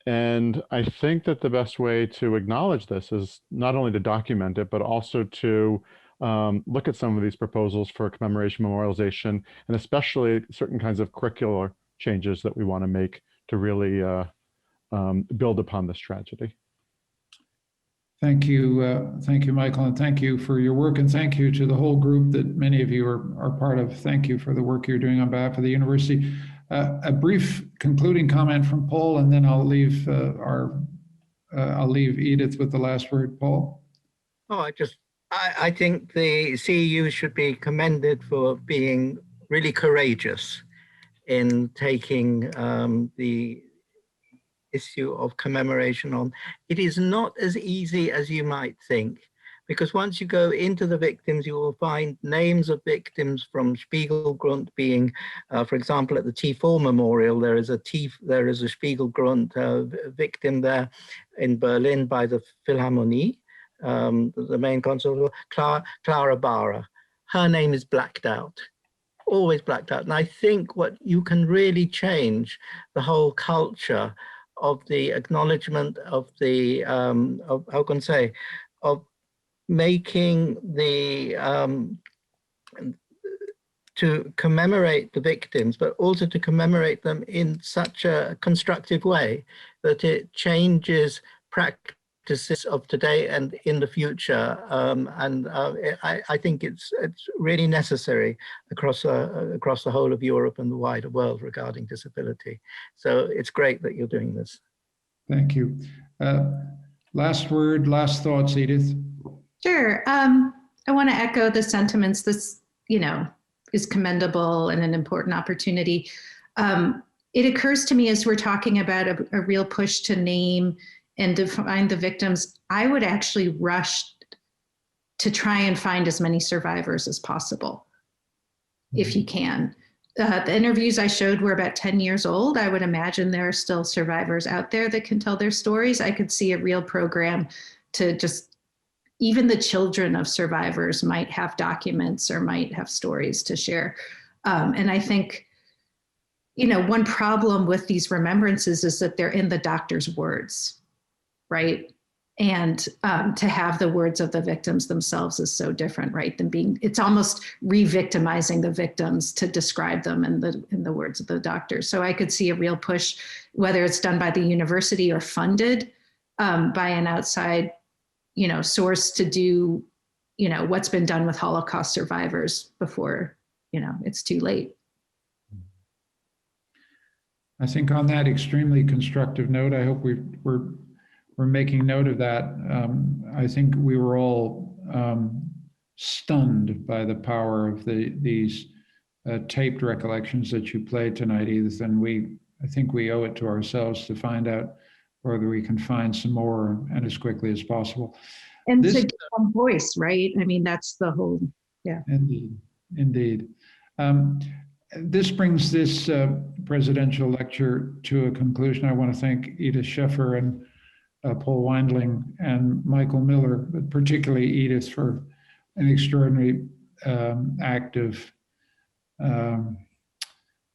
B: And I think that the best way to acknowledge this is not only to document it, but also to look at some of these proposals for commemoration, memorialization, and especially certain kinds of curricular changes that we want to make to really build upon this tragedy.
A: Thank you, Michael, and thank you for your work, and thank you to the whole group that many of you are part of. Thank you for the work you're doing on behalf of the university. A brief concluding comment from Paul, and then I'll leave Edith with the last word. Paul.
H: Oh, I think the CEU should be commended for being really courageous in taking the issue of commemoration on. It is not as easy as you might think, because once you go into the victims, you will find names of victims from Spiegelgrund being, for example, at the T4 Memorial, there is a Spiegelgrund victim there in Berlin by the Philharmonie, the main concert, Clara Barra. Her name is blacked out, always blacked out. And I think what you can really change the whole culture of the acknowledgement of the, of making the, to commemorate the victims, but also to commemorate them in such a constructive way that it changes practices of today and in the future. I think it's really necessary across the whole of Europe and the wider world regarding disability. So it's great that you're doing this. Thank you.
A: Last word, last thoughts, Edith.
C: Sure. I want to echo the sentiments. This, is commendable and an important opportunity. It occurs to me as we're talking about a real push to name and define the victims, I would actually rush to try and find as many survivors as possible, if you can. The interviews I showed were about 10 years old. I would imagine there are still survivors out there that can tell their stories. I could see a real program to just, even the children of survivors might have documents or might have stories to share. And I think, one problem with these remembrances is that they're in the doctor's words, right? And to have the words of the victims themselves is so different, right? Than it's almost re-victimizing the victims to describe them in the words of the doctors. So I could see a real push, whether it's done by the university or funded by an outside, source to do, what's been done with Holocaust survivors before, it's too late.
A: I think on that extremely constructive note, I hope we're making note of that. I think we were all stunned by the power of these taped recollections that you played tonight, Edith, and I think we owe it to ourselves to find out whether we can find some more and as quickly as possible.
C: And to give them voice, right? I mean, that's the whole, yeah.
A: Indeed. This brings this presidential lecture to a conclusion. I want to thank Edith Sheffer and Paul Weindling and Michael Miller, but particularly Edith for an extraordinary act of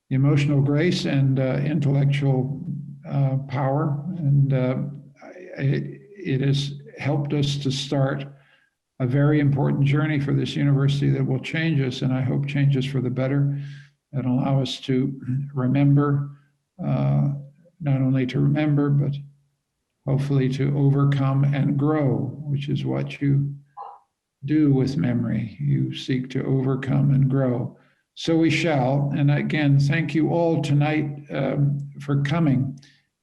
A: emotional grace and intellectual power. And it has helped us to start a very important journey for this university that will change us, and I hope changes for the better, and allow us to remember, not only to remember, but hopefully to overcome and grow, which is what you do with memory. You seek to overcome and grow. So we shall. And again, thank you all tonight for coming.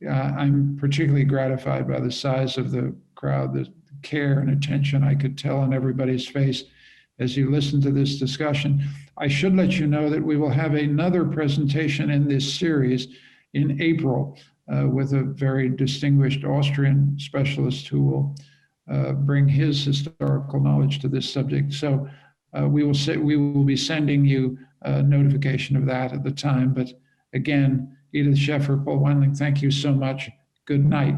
A: I'm particularly gratified by the size of the crowd, the care and attention I could tell on everybody's face as you listen to this discussion. I should let you know that we will have another presentation in this series in April with a very distinguished Austrian specialist who will bring his historical knowledge to this subject. So we will be sending you a notification of that at the time. But again, Edith, Sheffer, Paul Weindling, thank you so much. Good night.